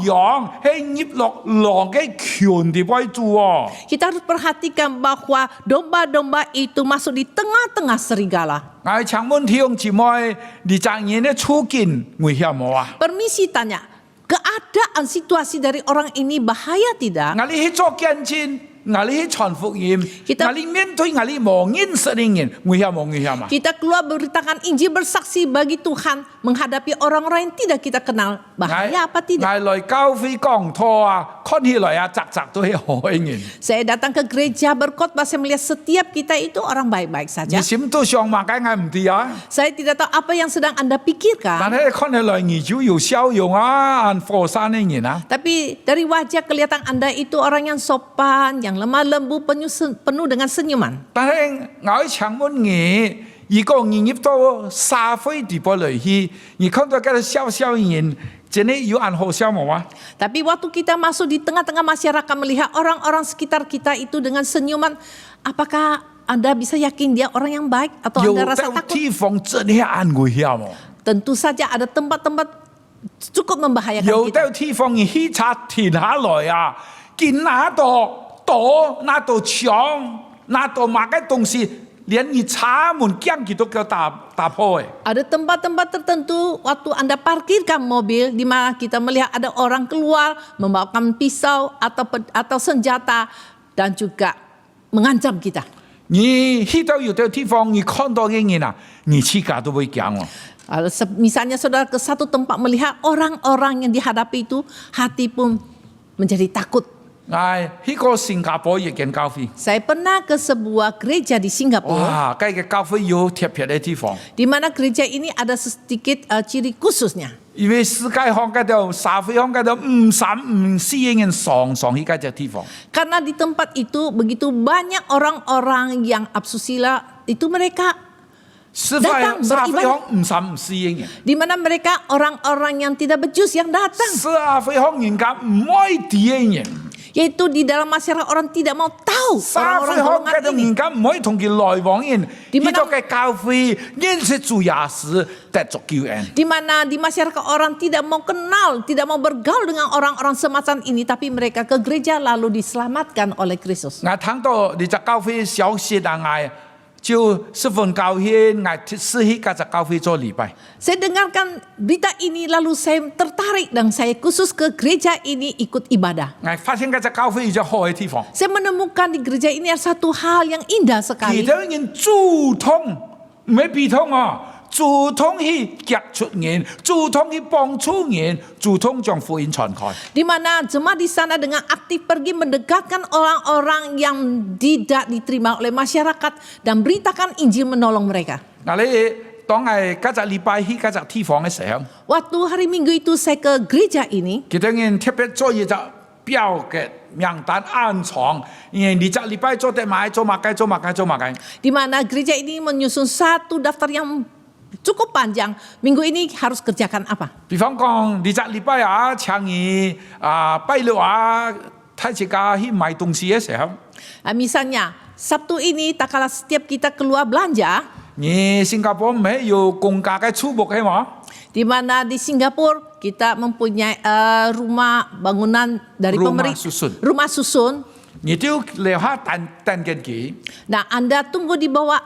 係入落狼嘅群地位住喎。 Kita harus perhatikan bahwa domba-domba itu masuk di tengah-tengah serigala. 我請問弟兄姊妹，你昨日嘅處境危險冇啊？ Permisi tanya, keadaan situasi dari orang ini bahaya tidak? 我哋去做見證，我哋去傳福音， Kita- 我哋面對我哋冇認識嘅人，危險冇危險啊？ Kita keluar beritakan Injil bersaksi bagi Tuhan menghadapi orang-orang yang tidak kita kenal. Bahaya apa tidak? 我來教會講拖啊，看起來啊，雜雜都係好人。 Saya datang ke gereja berkhotbah, saya melihat setiap kita itu orang baik-baik 你 saja. 心都想話解我唔知啊？ Saya tidak tahu apa yang sedang Anda 但 pikirkan. 係看起來你就有笑容啊，按火山嘅人啊。 Tapi dari wajah kelihatan Anda itu orang yang sopan, yang lemah lembu, penuh dengan senyuman. 但係我請問你，如果你入到社會地步嚟去，你看到嗰個小小人，真係有按好笑冇啊？ Tapi waktu kita masuk di tengah-tengah masyarakat melihat orang-orang sekitar kita itu dengan senyuman, apakah Anda bisa yakin dia orang yang baik atau 有 Anda rasa 啲 takut? 地方真係按危險喎。 Tentu saja ada tempat-tempat cukup membahayakan 有 kita. 啲地方你汽車停下來啊，見那度刀、那度槍、那度乜嘅東西，連你車門鏡佢都叫打破嘅。 Ada tempat-tempat tertentu waktu Anda parkirkan mobil di mana kita melihat ada orang keluar membawakan pisau atau senjata dan juga mengancam kita. 你去到有啲地方，你看到嘅人啊，你自家都會驚喎。 Misalnya saudara ke satu tempat melihat orang-orang yang dihadapi itu, hati pun menjadi takut. 去過新加坡一間教會， Saya pernah ke sebuah gereja di Singapura, 哇，嗰個教會有特別嘅地方， di mana gereja ini ada sedikit ciri khususnya. 因為世界上嗰度、社會上嗰度唔私嘅人上去嗰隻地方。 Karena di tempat itu begitu banyak orang-orang yang absusila, itu mereka 社 Datang 會上 beribadah. 唔私嘅人， di mana mereka orang-orang yang tidak becus yang datang, 社會上人家唔愛啲嘅人。 yaitu di dalam masyarakat orang tidak mau tahu 社會 orang-orang 上 golongan 嗰度 ini. 人家唔可以同佢來往人， Di 呢 mana- 度嘅教會認識主耶穌得着救恩。 Di mana di masyarakat orang tidak mau kenal, tidak mau bergaul dengan orang-orang semacam ini, tapi mereka ke gereja lalu diselamatkan oleh Kristus. 我聽到你隻教會消息啊，我就十分高興，我試去嗰隻教會做禮拜。 Saya dengarkan berita ini lalu saya tertarik dan saya khusus ke gereja ini ikut ibadah. 我發現嗰隻教會有隻好嘅地方， Saya menemukan di gereja ini ada satu hal yang indah 其 sekali. 他人主動唔係被動啊，主動去接觸人，主動去幫助人，主動將福音傳開。 Di mana jemaat di sana dengan aktif pergi mendekatkan orang-orang yang tidak diterima oleh masyarakat dan beritakan Injil menolong mereka. 嗱你當係嗰隻禮拜去嗰隻地方嘅時候， Waktu hari Minggu itu saya ke gereja ini, 其他人特別做一隻表嘅名單暗藏，因為你隻禮拜做得買做乜嘅做乜嘅做乜嘅。 di mana gereja ini menyusun satu daftar yang cukup panjang. Minggu ini harus kerjakan apa? 比方講，你隻禮拜啊，請你拜六啊，睇自家去買東西嘅時候， Misalnya Sabtu ini tak kalah setiap kita keluar belanja, 你新加坡唔係有公家嘅儲木嘅嘛？ di mana di Singapura kita mempunyai rumah bangunan dari Rumah pemerintah, susun. rumah susun. 你都留下等緊佢， Nah, Anda tunggu di bawah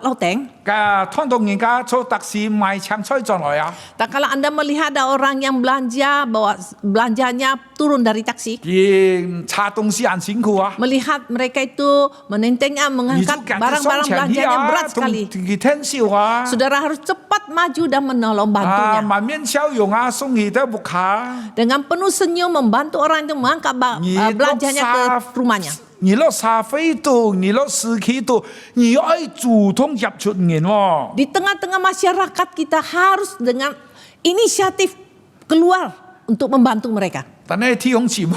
loteng. 睇到人家坐特士買青菜進來啊， Tak kala Anda melihat ada orang yang belanja, bawa belanjanya turun dari taksi, 佢查東西很辛苦啊。 melihat mereka itu menentengnya 你就 mengangkat 趕住 barang-barang 上前去 belanjanya 啊， berat 同 sekali. 佢聽笑啊， Saudara harus cepat maju dan menolong 啊 bantunya. 滿面笑容啊，送佢到屋卡。 Dengan penuh senyum membantu orang itu mengangkat belanjanya ke rumahnya. 你落社會度，你落市區度，你要主動接觸人喎。 Di tengah-tengah masyarakat kita harus dengan inisiatif keluar untuk membantu mereka. 但係弟兄姊妹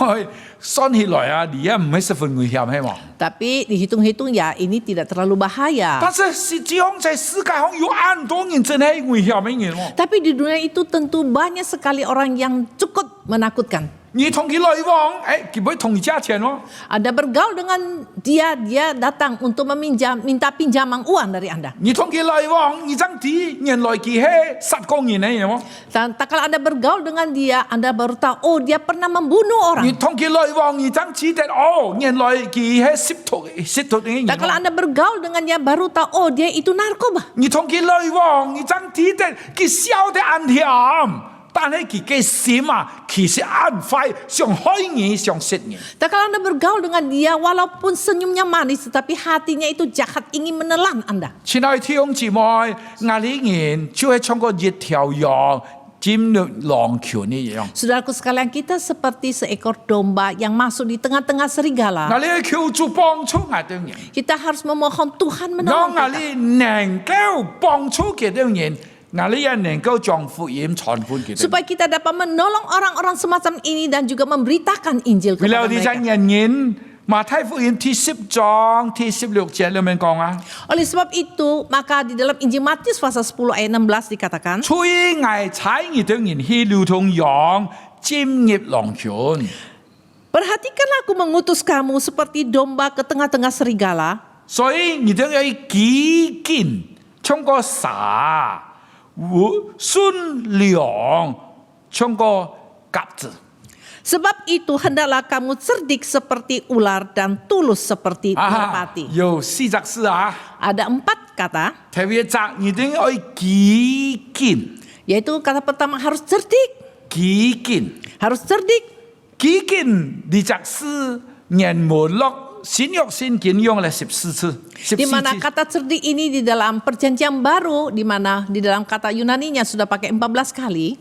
算起來啊，你也唔係十分危險係嘛？ Tapi dihitung-hitung ya ini tidak terlalu bahaya. 但是實際上在世界上有很多人真係危險嘅人喎。 Tapi di dunia itu tentu banyak sekali orang yang cukup menakutkan. 你同佢來往，佢會同你加錢喎。 Anda bergaul dengan dia datang untuk minta pinjaman uang dari Anda. 你同佢來往，你將啲人來佢係殺過人嘅人喎。 Dan tak kala Anda bergaul dengan dia, Anda baru tahu, oh dia pernah membunuh 你 orang. 同佢來往，你將知道人來佢係涉毒嘅人 Tak kala 喎。 Anda bergaul dengan dia, baru tahu, oh dia itu narkoba. 你同佢來往，你將知道佢笑得很甜，但係佢嘅心啊，其實安快，想開眼，想食眼。 Dan kalau Anda bergaul dengan dia, walaupun senyumnya manis, tetapi hatinya itu jahat, ingin menelan Anda. 親愛的弟兄姊妹，亞利人就係像個一條羊進入狼群一樣。 Saudaraku sekalian, kita seperti seekor domba yang masuk di tengah-tengah serigala. 亞利求主幫助亞啲人， Kita harus memohon Tuhan 讓 menolong 亞 kita. 利能夠幫助佢啲人，亞利人能夠將福音傳俾佢哋。 Supaya kita dapat menolong orang-orang semacam ini dan juga memberitakan Injil 為了 kepada 啲 mereka. 人馬太福音第10章第16節裏面講啊， Oleh sebab itu, maka di dalam Injil Matius pasal 10 ayat 16 dikatakan, 所以我差你啲人去如同羊進入狼群。 perhatikanlah aku mengutus kamu seperti domba ke tengah-tengah serigala. 所以你都要幾見，像個蛇，順良，像個鴿子。 Sebab itu hendaklah kamu cerdik seperti ular dan tulus seperti merpati. 有4隻字啊， Ada 4 kata, 特別責你都要幾見， yaitu kata pertama harus cerdik, 幾見， harus cerdik. 幾見呢隻字人無落新約聖經用了14次，14 Di mana 次。 kata cerdik ini di dalam perjanjian baru, di mana di dalam kata Yunaninya sudah pakai 14 kali,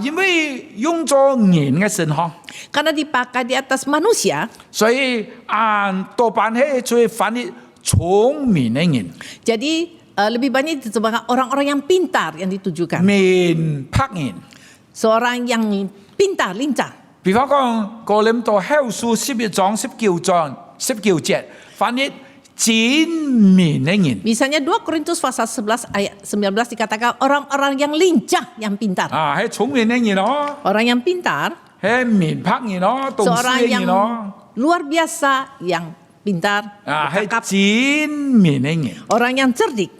因為用咗人嘅神學， karena dipakai di atas manusia. 所以多半係最翻譯聰明嘅人， Jadi lebih banyak diterjemahkan orang-orang yang pintar yang ditujukan. 明白人。 Seorang yang pintar, lincah. 比方講，哥林多後書11章19節，翻譯精明嘅人。 Misalnya 2 Korintus pasal 11 ayat 19 dikatakan orang-orang yang lincah, yang pintar. 係聰明嘅人咯， Orang yang pintar, 係明白人咯，懂事 seorang 嘅 yang 人咯， luar biasa, yang pintar, 係 bercakap, 精明嘅人。 orang yang cerdik.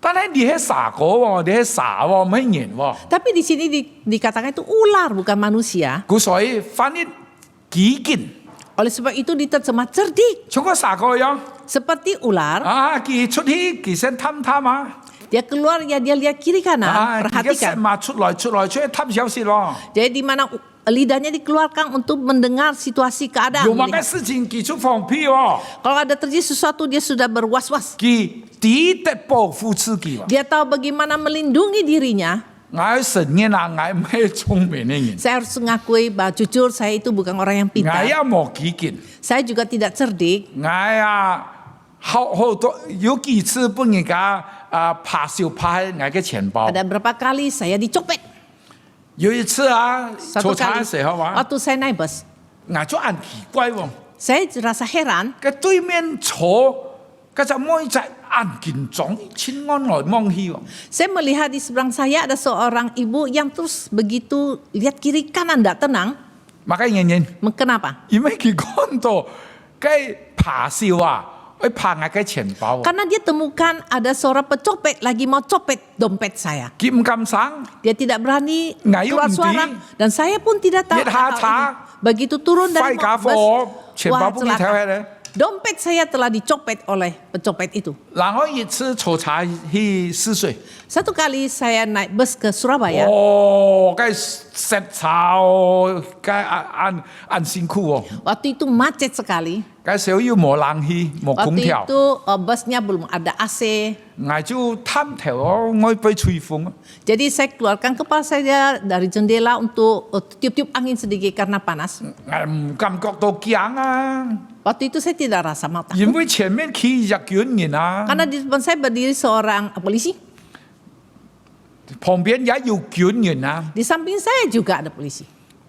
但係你係傻哥喎，你係傻喎，唔係人喎。 Tapi di sini dikatakan itu ular bukan manusia. 故所以翻譯幾見， Oleh sebab itu diterjemah cerdik 像個傻哥一樣。 seperti ular. 佢出去佢先探探啊， Dia keluar ya dia lihat kiri kanan, 佢嘅神 perhatikan. 嘛出來出去探消息咯。 Jadi di mana lidahnya dikeluarkan untuk mendengar situasi keadaan. 有乜嘅 melihat. 事情佢出放屁喎， Kalau ada terjadi sesuatu dia sudah berwas-was. 佢抵得保護自己喎。 Dia tahu bagaimana melindungi dirinya. 我承認啊，我唔係聰明嘅人， Saya harus mengakui bahwa jujur saya itu bukan orang yang 我 pintar. 也冇幾見， Saya juga tidak cerdik. 我好多有幾次幫人家拍小拍我嘅錢包。 Ada berapa kali saya dicopet. 有一次啊， Satu 坐車 kali 嘅時候啊， waktu saya naik bus. 我就很奇怪喎， Saya rasa heran. 佢對面坐，佢就每隻眼見狀，千安來望去喎。 Saya melihat di seberang saya ada seorang ibu yang terus begitu lihat kiri kanan tidak tenang. Maka ingin Kenapa? 因為佢看到佢拍笑啊，佢拍我嘅錢包， Karena dia temukan ada seorang pecopet lagi mau copet dompet saya. 佢唔敢生， Dia tidak berani Ngayu keluar nanti. suara dan saya pun tidak tahu. Lihat hal haca. ini. Begitu turun 快 dari 家 bus, 伙，錢包 wah 不給睇 celaka. 咧。 Dompet saya telah dicopet oleh pecopet itu. 然後一次坐車去泗水， Satu kali saya naik bus ke Surabaya. 哦，梗係石炒，梗係按辛苦喎， Waktu itu macet sekali. 梗係小要冇冷氣，冇空 Waktu 調， itu busnya belum ada AC. 我就探頭我被吹風， Jadi saya keluarkan kepala saya dari jendela untuk tiup-tiup angin sedikit karena panas. 我唔感覺到驚啊， Waktu itu saya tidak rasa mau 因 takut. 為前面企一卷人啊， Karena di depan saya berdiri seorang polisi. 旁邊也有卷人啊， Di samping saya juga ada polisi.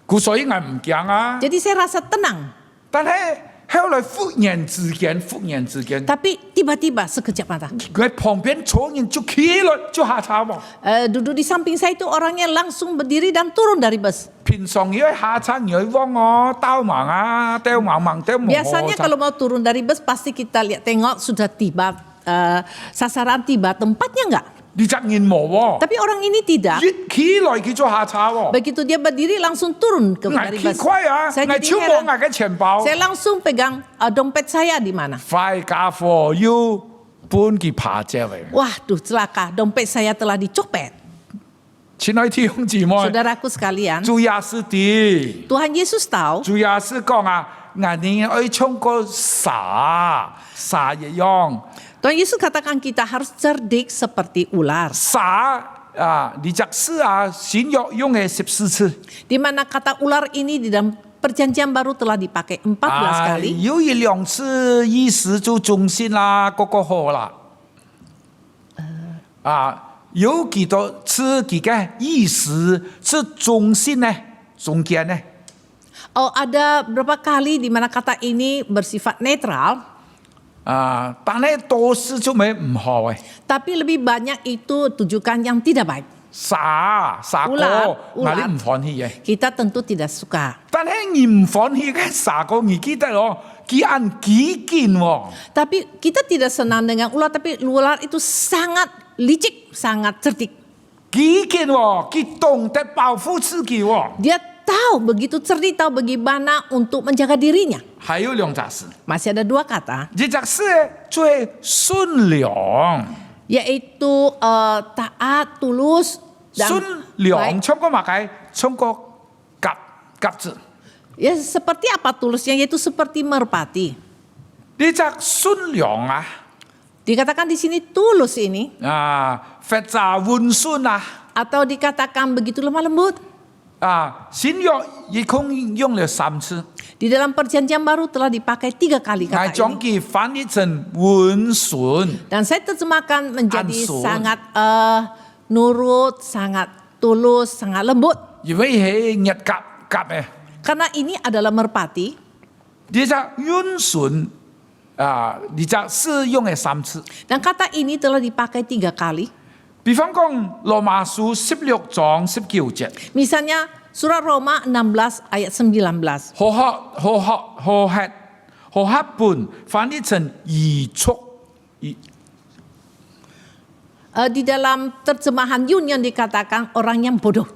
故所以我唔驚啊。 Jadi saya rasa tenang. 但係後來忽然之間， Tapi tiba-tiba sekejap mata. 佢旁邊坐人就企落就下車喎。 Duduk di samping saya itu orangnya langsung berdiri dan turun dari bus. 平常如果下車如果幫我兜盲啊，兜盲盲兜盲。 Biasanya kalau mau turun dari bus pasti kita lihat tengok sudah tiba sasaran tiba tempatnya enggak. 你責任冇喎， Tapi orang ini tidak. 一企來佢就下車喎。 Begitu dia berdiri langsung turun ke 我 dari 奇 bus. 怪啊， Saya 我 jadi 超摸 heran. 我嘅錢包， Saya langsung pegang dompet saya di mana. 快家伙要搬佢爬車嚟。 Waduh celaka, dompet saya telah dicopet. 亲爱的弟兄姊妹， Saudaraku sekalian, 主耶稣的， Tuhan Yesus tahu 主耶稣讲啊，俺哋爱唱个傻一样， Tuhan Yesus katakan kita harus cerdik seperti ular. 傻啊，你只是啊，新约用嘅14次， Di mana kata ular ini di dalam perjanjian baru telah dipakai 14 kali. 有1-2次意思就中心啦，个好啦，有几多次几个意思是中心呢？中间呢？ Oh, ada berapa kali di mana kata ini bersifat netral, 但係多是做咩唔好嘅？ tapi lebih banyak itu tujukan yang tidak baik. 傻個， Ular 我哋唔歡喜嘅。 Kita tentu tidak suka. 但係你唔歡喜嘅傻個，你記得咯，佢按幾件喎？ Tapi kita tidak senang dengan ular, tapi ular itu sangat licik, sangat cerdik. 幾件喎？佢懂得保護自己喎。 Dia tahu begitu cerdik, tahu bagaimana untuk menjaga dirinya. 還有兩隻事， Masih ada dua kata, 一隻是最順良， yaitu taat, tulus, dan 順良 baik. 唱個乜嘢？唱個鴿子。 Ya seperti apa tulusnya? Yaitu seperti merpati. 呢隻順良啊， Dikatakan di sini tulus ini, 發雜溫順啊， atau dikatakan begitu lemah lembut. 新約一共用了3次。 Di dalam perjanjian baru telah dipakai 3 kali 我 kata 將 ini. 佢翻譯成溫順。 Dan saya terjemahkan menjadi Ansun. sangat nurut, sangat tulus, sangat lembut. 因為係日鴿嘅， Karena ini adalah merpati. 呢隻溫順呢隻是用嘅3次。 Dan kata ini telah dipakai 3 kali. 比方講羅馬書16章19節， Misalnya surat Roma 16 ayat 19. 和合本翻譯成愚畜， Di dalam terjemahan Union dikatakan orang yang bodoh.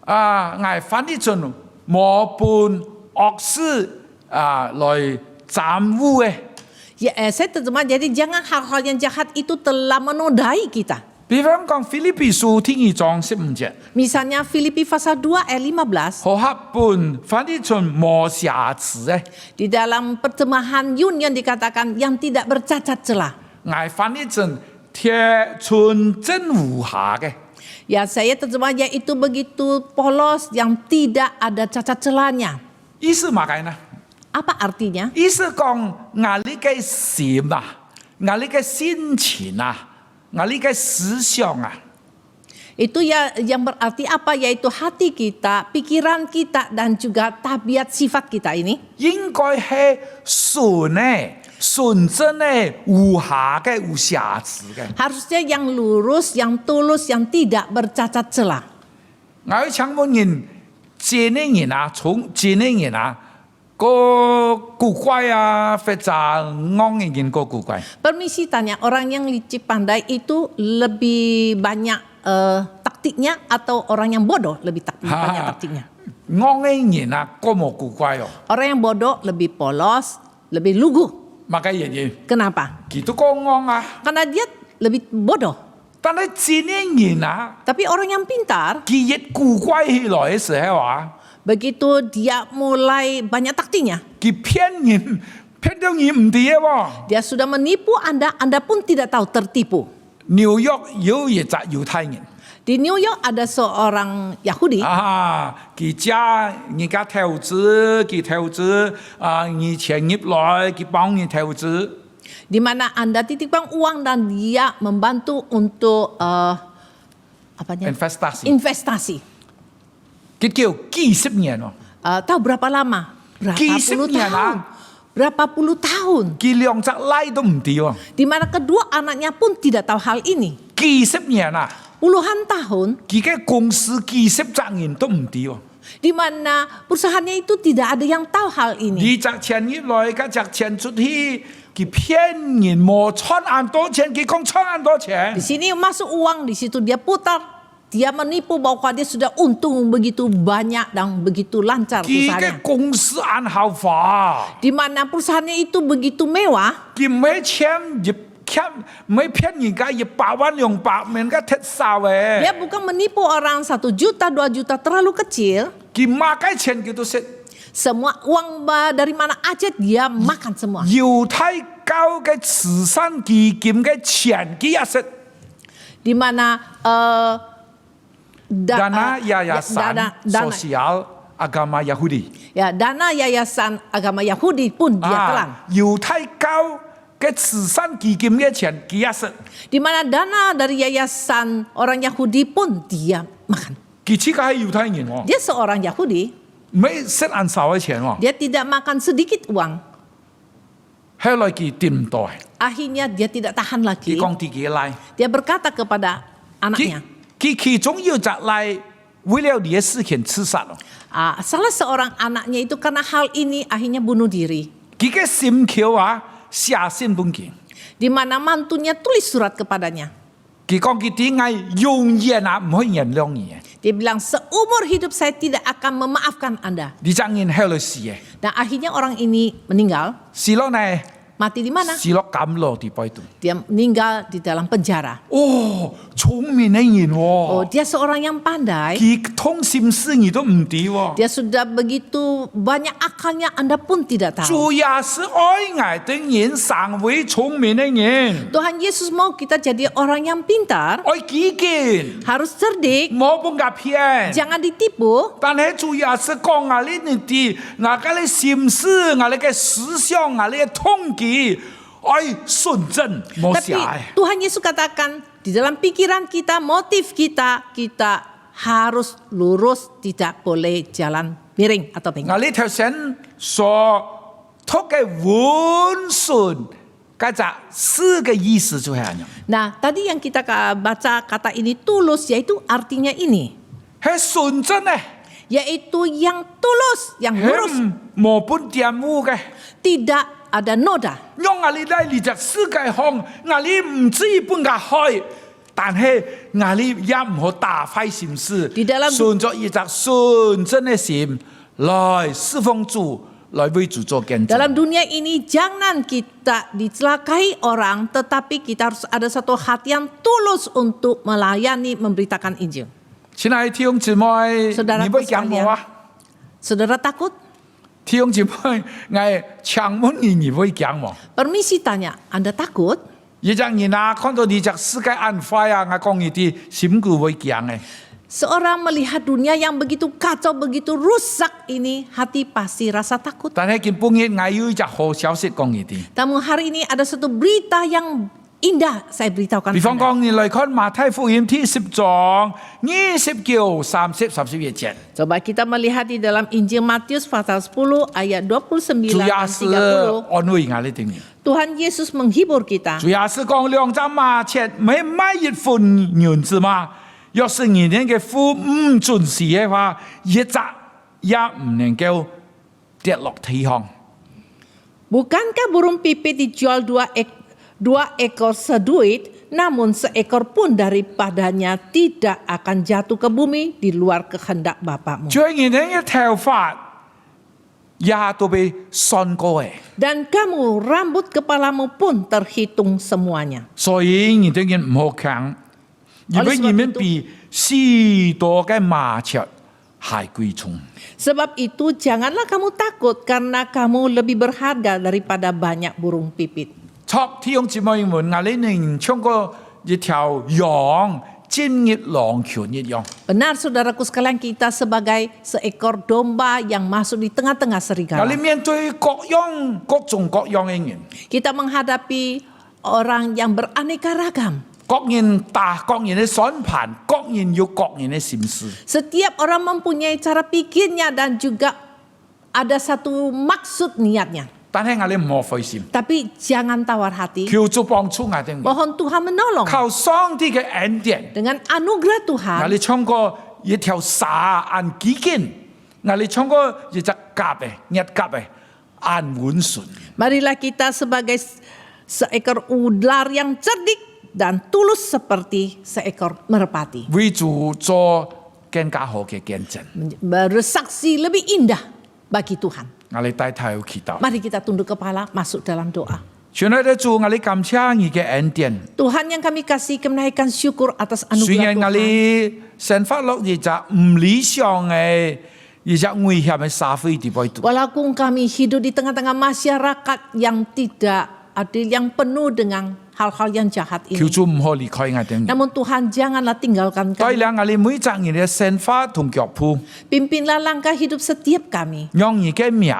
我翻譯成無本惡事來玷污嘅。 Ya, saya terjemah jadi jangan hal-hal yang jahat itu telah menodai kita. 比方講腓立比書第2章15節， Misalnya Filipi pasal 2 ayat 15. 和合本翻譯成無瑕疵嘅。 Di dalam terjemahan Union dikatakan yang tidak bercacat celah. 我翻譯成貼純真無瑕嘅。 Ya, saya terjemah yaitu begitu polos yang tidak ada cacat celahnya. 意思乜嘢呢？ Apa artinya? 意思講我哋嘅心啊，我哋嘅心情啊，我哋嘅思想啊， Itu ya yang berarti apa? Yaitu hati kita, pikiran kita, dan juga tabiat sifat kita ini 應該係純嘅、純真嘅、無瑕嘅、無瑕疵嘅。 harusnya yang lurus, yang tulus, yang tidak bercacat celah. 我哋請問人，這呢人啊，從這呢人啊，個古怪啊，或者惡嘅人個古怪。 Permisi tanya, orang yang licik pandai itu lebih banyak taktiknya atau orang yang bodoh lebih banyak taktiknya? 惡嘅人啊，個冇古怪哦， Orang yang bodoh lebih polos, lebih lugu. 乜嘅嘢？ Kenapa? 佢都講惡啊， Karena dia lebih bodoh. 但係這呢人啊。 Tapi orang yang pintar, 佢一古怪起來嘅時候啊， begitu dia mulai banyak taktiknya, 佢騙到人唔掂喎。 dia sudah menipu Anda, Anda pun tidak tahu tertipu. 紐約有一隻猶太人 Di New York ada seorang Yahudi, 佢家人家投資，佢投資你錢入來，佢幫你投資。 di mana Anda titipkan uang dan dia membantu untuk investasi. investasi. 佢叫幾十年喎， Tahu berapa lama? Berapa Kisah puluh niya tahun? lang. Berapa puluh tahun? 佢兩隻拉都唔掂喎， Di mana kedua anaknya pun tidak tahu hal ini. 幾十年啊， Puluhan tahun, 佢嘅公司幾十隻人都唔掂喎。 di mana perusahaannya itu tidak ada yang tahu hal ini. 你隻錢入來，嗰隻錢出去，佢騙人冇賺咁多錢，佢講賺咁多錢 Di。sini masuk uang, di situ dia putar. Dia menipu bahwa dia sudah untung begitu banyak dan begitu lancar 佢嘅 usahanya. 公司按豪華， Di mana perusahaannya itu begitu mewah, 佢每錢入没骗人家100万200万个铁烧 Dia 诶， bukan menipu orang 1 juta 2 juta terlalu kecil. 佢马嘅錢佢都識。 Semua uang dari mana aja dia makan semua. 猶太教嘅慈善基金嘅錢佢也識。 Di mana Dana Yayasan Sosial Agama Yahudi. ya dana yayasan agama Yahudi pun dia telan. 猶太教嘅慈善基金嘅錢佢也識。 Di mana dana dari yayasan orang Yahudi pun dia makan. 佢似係猶太人喎， Dia seorang Yahudi, 唔係識按少嘅錢喎， dia tidak makan sedikit uang. 後來佢掂唔到， Akhirnya dia tidak tahan 佢 lagi. 講自己嚟， Dia berkata kepada 佢 anaknya, 佢其中有一嚟為了你嘅事情刺殺咯， salah seorang anaknya itu karena hal ini akhirnya bunuh diri. 佢嘅心橋啊寫信本佢， Di mana mantunya tulis surat kepadanya. 佢講佢點解永遠啊唔可以原諒你嘅， Dia bilang seumur hidup saya tidak akan memaafkan Anda. 你爭人後來死嘅， Dan akhirnya orang ini meninggal. 死落呢， Mati di mana? 死落監牢地背度， Dia meninggal di dalam penjara. 哦，聰明嘅人 Oh, 喎， dia seorang yang pandai. 佢通心思你都唔知喎。 Dia sudah begitu banyak akalnya, Anda pun tidak tahu. 主要是愛愛的人，成為聰明的人， Tuhan Yesus mau kita jadi orang yang pintar, 愛基建， harus cerdik, 冇半個騙。 jangan ditipu. 但係主要是講我哋呢啲，我哋嘅心思，我哋嘅思想，我哋嘅統計，愛純正，冇 Tapi 邪。 Tuhan Yesus katakan di dalam pikiran kita, motif kita, kita harus lurus, tidak boleh jalan miring atau 我 bengkok. 哋頭先所讀嘅溫順，嗰隻詩嘅意思就係咁樣， Nah, tadi yang kita baca kata ini tulus, yaitu artinya ini, 係純正嘅， yaitu yang tulus, yang lurus, 係冇半點污嘅。 tidak ada noda. 讓我哋嚟呢隻世界行，我哋唔知半個開，但係我哋也唔好打壞心思， Di dalam- 順着一隻純真嘅心來侍奉主，來為主做見證。 Dalam dunia ini jangan kita dicelakai orang, tetapi kita harus ada satu hati yang tulus untuk melayani, memberitakan Injil. 親愛的弟兄姊妹， Saudaraku 你會講我啊？ Saudara takut? 弟兄姊妹，我請問你會講我？ Permisi tanya, Anda takut? 一隻人啊，看到呢隻世界安壞啊，我講呢啲心故會講嘅。 Seorang melihat dunia yang begitu kacau, begitu rusak ini, hati pasti rasa takut. 但係今半日我有一隻好消息講呢啲。 Namun hari ini ada satu berita yang indah saya beritahukan 比方 Anda. 講，你來看馬太福音第10章29、30、31節， Coba kita melihat di dalam Injil Matius pasal 10 ayat 29 主 dan 要是 30. 安慰我哋啲人， Tuhan Yesus menghibur kita. 主要是講2隻麻雀每買1份銀子嘛，若是你哋嘅父唔準時嘅話，一隻也唔能夠跌落地上。 Bukankah burung pipit dijual dua ekor seduit, namun seekor pun daripadanya tidak akan jatuh ke bumi di luar kehendak Bapamu. 將你哋嘅頭髮也都被算過嘅， Dan kamu rambut kepalamu pun terhitung semuanya. 所以你哋人唔好強，因為你們比許多嘅麻雀還貴重。 Sebab itu janganlah kamu takut karena kamu lebih berharga daripada banyak burung pipit. 託弟兄姊妹們，我哋能像個一條羊進入狼群一樣。 Benar saudaraku sekalian, kita sebagai seekor domba yang masuk di tengah-tengah 我 serigala. 哋面對各種各樣嘅人， Kita menghadapi orang yang beraneka ragam. 各人打各人嘅算盤，各人有各人嘅心思。 Setiap orang mempunyai cara pikirnya dan juga ada satu maksud niatnya. 但係我哋唔好灰心， Tapi jangan tawar hati. 求主幫助我哋， Mohon Tuhan menolong. 靠上帝嘅恩典。 Dengan anugerah 我 Tuhan, 哋唱過一條沙按基建，我哋唱過一隻鴿嘅一鴿嘅按穩順。 marilah kita sebagai seekor ular yang cerdik dan tulus seperti seekor merpati. 為主做更加好嘅見證。 Bersaksi lebih indah bagi Tuhan. 我哋低頭祈禱。 Mari kita tunduk kepala, masuk dalam doa. 亲爱的主，我哋感謝你嘅恩典。 Tuhan yang kami kasih, kami menaikkan syukur atas 雖 anugerah 然我 Tuhan. 哋生活落一隻唔理想嘅、一隻危險嘅社會地位度， Walaupun kami hidup di tengah-tengah masyarakat yang tidak adil, yang penuh dengan hal-hal yang jahat 求 ini. 主唔好離開我哋。 Namun Tuhan janganlah tinggalkan 對 kami. 啦，我哋每隻人嘅生活同腳步， Pimpinlah langkah hidup setiap kami. 讓你嘅名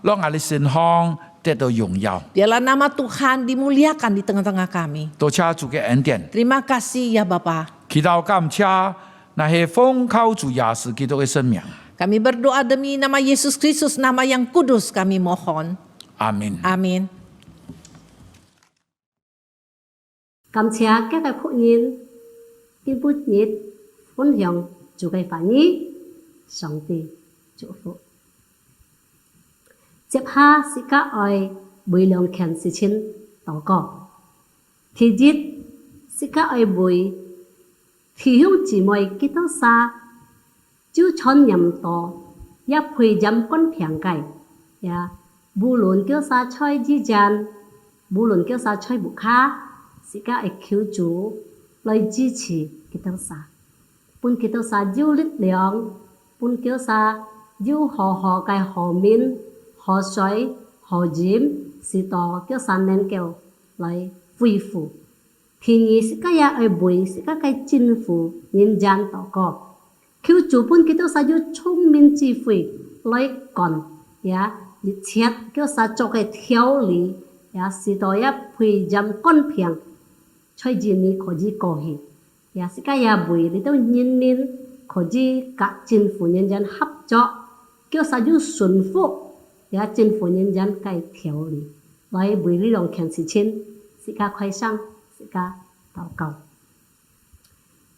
落我哋身上得到榮耀。 Biarlah nama Tuhan dimuliakan di tengah-tengah kami. 多謝主嘅恩典， Terima kasih ya Bapa. 祈禱感謝，那係奉靠主耶穌基督嘅生命。 Kami berdoa demi nama Yesus Kristus, nama yang kudus kami mohon. 阿門。 Amin. 感謝各位僕人，今半日分享主嘅話語，上帝祝福。接下是家愛每兩件事情禱告。第一是家愛為弟兄姊妹基督徒就傳任道，也培養公平嘅，也無論叫啥菜之間，無論叫啥菜不卡。 是家愛求主來支持基督徒，本基督徒有力量，本基督徒有好嘅後面、河水、河鹽，是到叫神能夠來恢復。第二是家也愛為是家嘅政府認真禱告，求主本基督徒有聰明智慧來講，也一切叫神做嘅條理，也是到也培養公平。 隨住你可以過去，也是家也為你到人民可以和政府人dân合作，叫啥有順服，也政府人dân嘅條理，來為呢兩件事情，是家開心，是家禱告。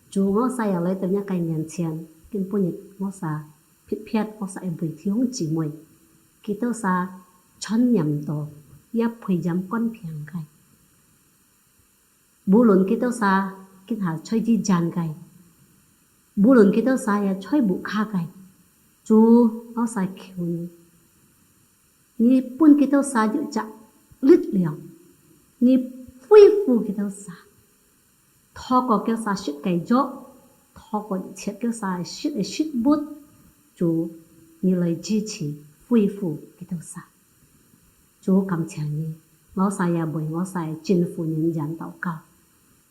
主我晒入嚟到一個面前，根本日我晒撇撇，我晒為弟兄姊妹，基督晒傳任道，也培養公平嘅。 無論幾多啥，今下吹之讚計；無論幾多啥也吹不卡計。主，我晒求你，你本幾多啥有隻力量，你恢復幾多啥，透過叫啥説計咗，透過一切叫啥説嘅説不，主，你來支持恢復幾多啥。主感謝你，我晒也為我晒政府人dân禱告。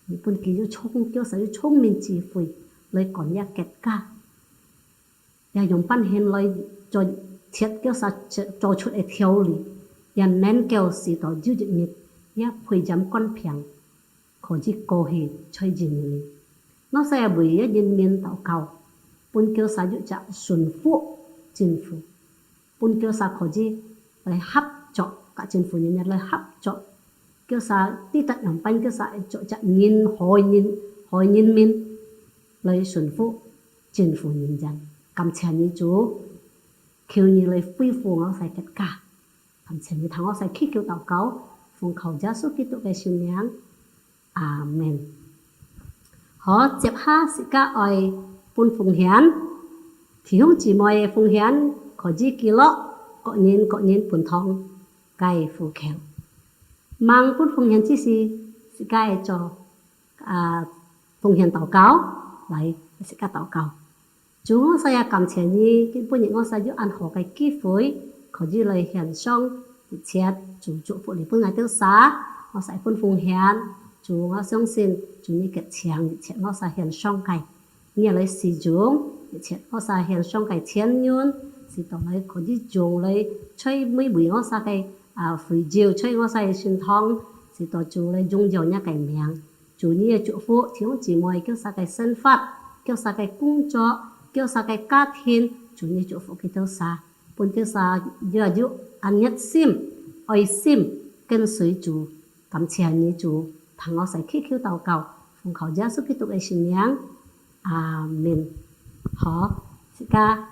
日本叫使要聰明智慧來講一結家，也用本獻來做設叫啥做出嘅條理，人能夠時代朝日也培養公平，可以過去吹人民。我係為一人民禱告，本叫啥要就順服政府，本叫啥可以來合作，和政府人民來合作。 叫啥啲特人品叫啥做責任害人民來順服政府人dân，感謝你主，求你來恢復我哋嘅家，感謝你聽我哋祈求禱告，奉靠耶穌基督嘅聖名，阿門。好，接下是家愛半奉獻，弟兄姊妹嘅奉獻可以記錄各人半堂計付橋。 mang phút奉獻chỉ是cái cho奉獻祷告來是cái禱告。主我saya感謝你，今本日我saya有按好嘅機會，可以來獻上一切主祝福你本愛到啥，我saya pun奉獻。主我相信主你嘅強一切我saya獻上嘅，你來使用一切我saya獻上嘅錢源，是到來可以用來吹每每我saya嘅。 回照吹我晒信堂，是到主嚟擁有一個名，主你嘅祝福，弟兄姊妹叫晒嘅生活，叫晒嘅工作，叫晒嘅家庭，主你祝福佢到晒，本叫晒要按一心愛心跟隨主，感謝你主，同我晒祈求禱告，奉靠耶穌基督嘅聖名，阿門。好，而家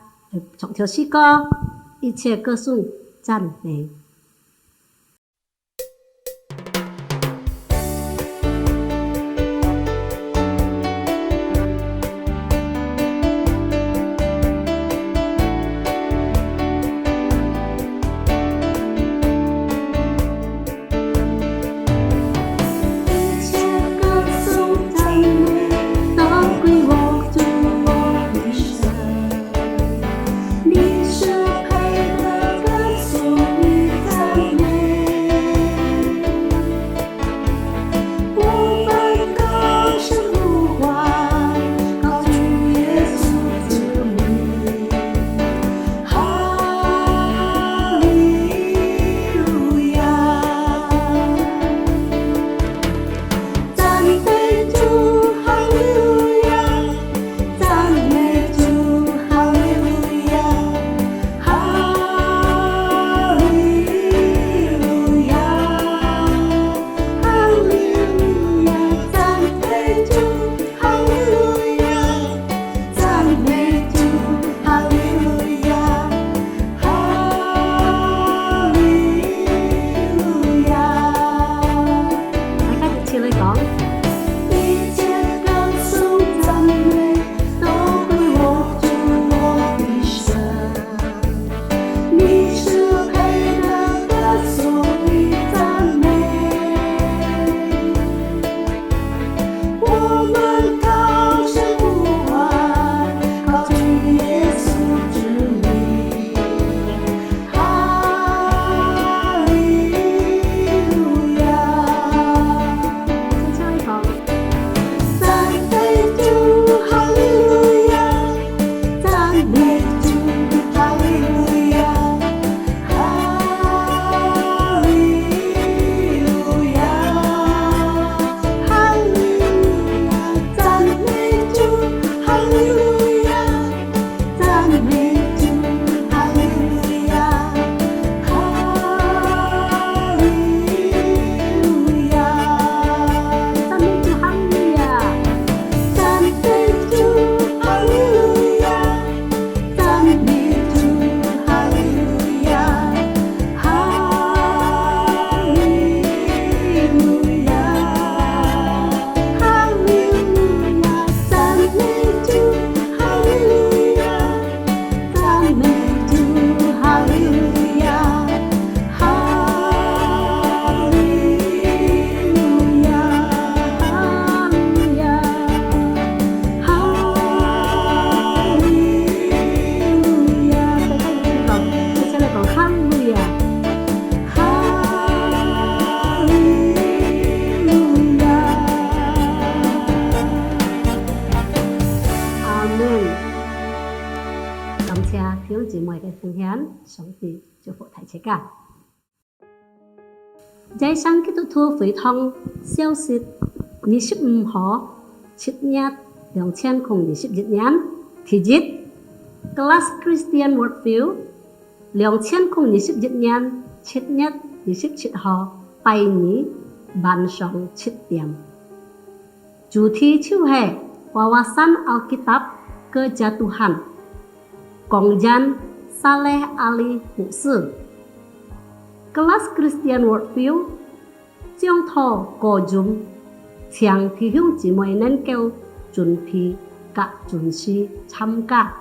從條詩歌，一切歌頌讚美。嘅奉獻，上帝祝福大家。在上基督徒會堂消息25號7月2021年，題日 Kelas Christian Worldview 2021年7月27號拜二晚上7點。主題就是wawasan Alkitab Kejatuhan. Kongjan Saleh Ali Musa. Kelas Christian Worldview Chiang Tho Ko Jum Chiang Thi Hung Chỉ Môi Nên Kêu Chuẩn Phi Cả Chuẩn Si Tham Ca.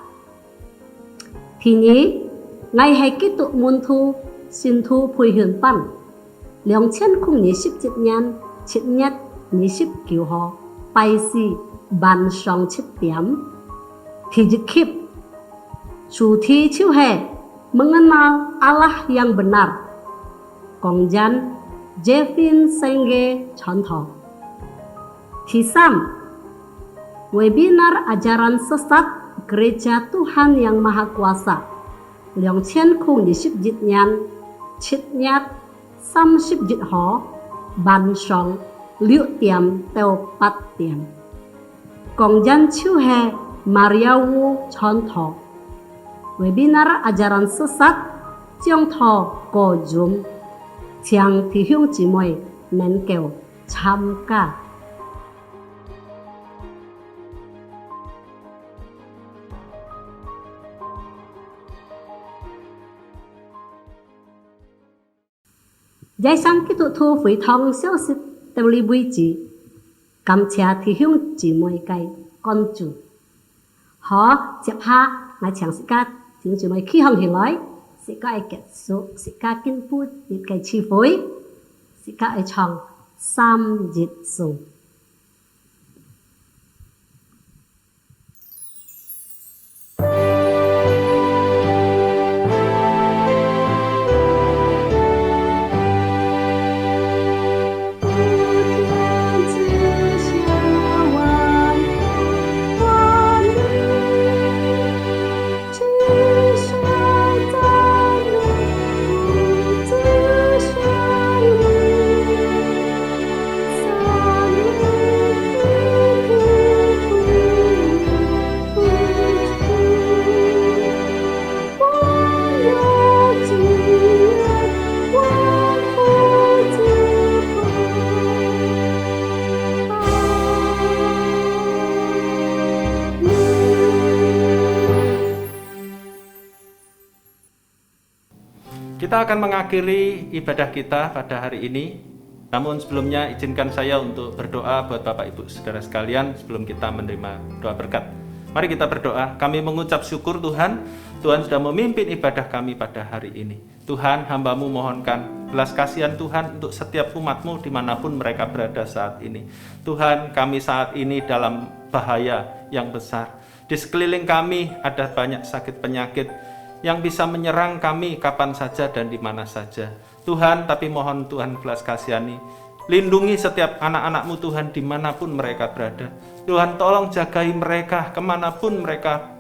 Thì nhí ngày hay kết tụ môn thu xin thu phùi huyền pan 2027年7月29號拜四晚上7點。Thì日 Kip主題就是 mengenal Allah yang benar. Kongjan Jevin Senge Contoh. Thì 3 webinar ajaran sesat Gereja Tuhan Yang Maha Kuasa 2027年7月30號晚上6點到8點。Kongjan就是Maria Wu Contoh. Webinar ajaran sesat Chiang Tho Ko Jum Chiang Thi Hung Chỉ Môi Nên Kêu Tham Ca. Giai sang kỹ thuật thu phủy thông xéo xích tàu li bùi chỉ cầm chà Thi Hung Chỉ Môi cây con chủ. Họ chẹp ha mà chẳng sĩ ca tiếng chỉ mày khi hồng thì nói sĩ ca ai kết số sĩ ca kinh phút những cái chi phối sĩ ca ai chồng sam dịch dùng. Kita akan mengakhiri ibadah kita pada hari ini. Namun sebelumnya izinkan saya untuk berdoa buat Bapak Ibu Saudara sekalian sebelum kita menerima doa berkat. Mari kita berdoa. Kami mengucap syukur Tuhan, Tuhan sudah memimpin ibadah kami pada hari ini. Tuhan, hamba-Mu mohonkan belas kasihan Tuhan untuk setiap umat-Mu dimanapun mereka berada saat ini. Tuhan, kami saat ini dalam bahaya yang besar. Di sekeliling kami ada banyak sakit penyakit yang bisa menyerang kami kapan saja dan di mana saja. Tuhan, tapi mohon Tuhan belas kasihani. Lindungi setiap anak-anak-Mu Tuhan dimanapun mereka berada. Tuhan, tolong jagai mereka kemanapun mereka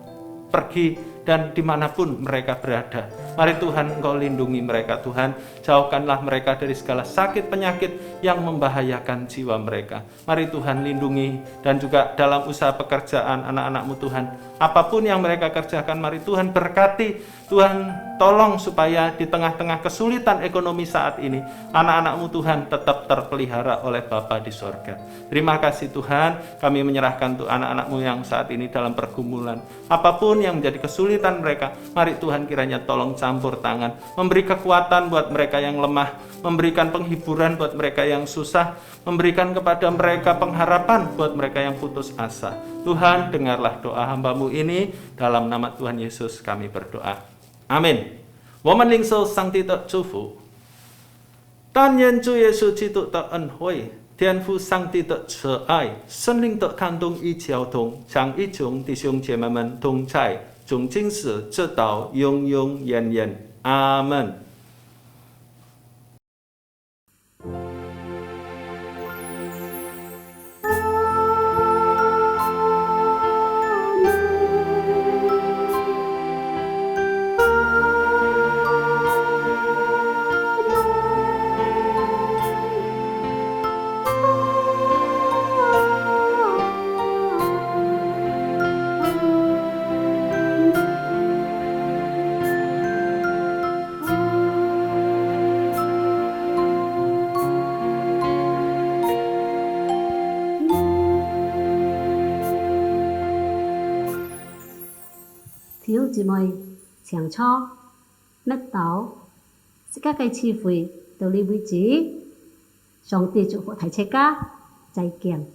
pergi dan dimanapun mereka berada. Mari Tuhan, Engkau lindungi mereka Tuhan. Jauhkanlah mereka dari segala sakit penyakit yang membahayakan jiwa mereka. Mari Tuhan lindungi dan juga dalam usaha pekerjaan anak-anak-Mu Tuhan. Apapun yang mereka kerjakan, mari Tuhan berkati. Tuhan tolong supaya di tengah-tengah kesulitan ekonomi saat ini, anak-anak-Mu Tuhan tetap terpelihara oleh Bapa di sorga. Terima kasih Tuhan, kami menyerahkan untuk anak-anak-Mu yang saat ini dalam pergumulan. Apapun yang menjadi kesulitan mereka, mari Tuhan kiranya tolong campur tangan, memberi kekuatan buat mereka yang lemah, memberikan penghiburan buat mereka yang susah, memberikan kepada mereka pengharapan buat mereka yang putus asa. Tuhan, dengarlah doa hamba-Mu ini, dalam nama Tuhan Yesus kami berdoa. Amin. 我们领受上帝的祝福，但愿主耶稣基督的恩惠、天父上帝的慈爱、圣灵的感动与交通，将一众弟兄姐妹们同在，从今时直到永永远远。阿门。弟兄姊妹常初乜到，世界嘅智慧到呢位置，上帝祝福大家，再見。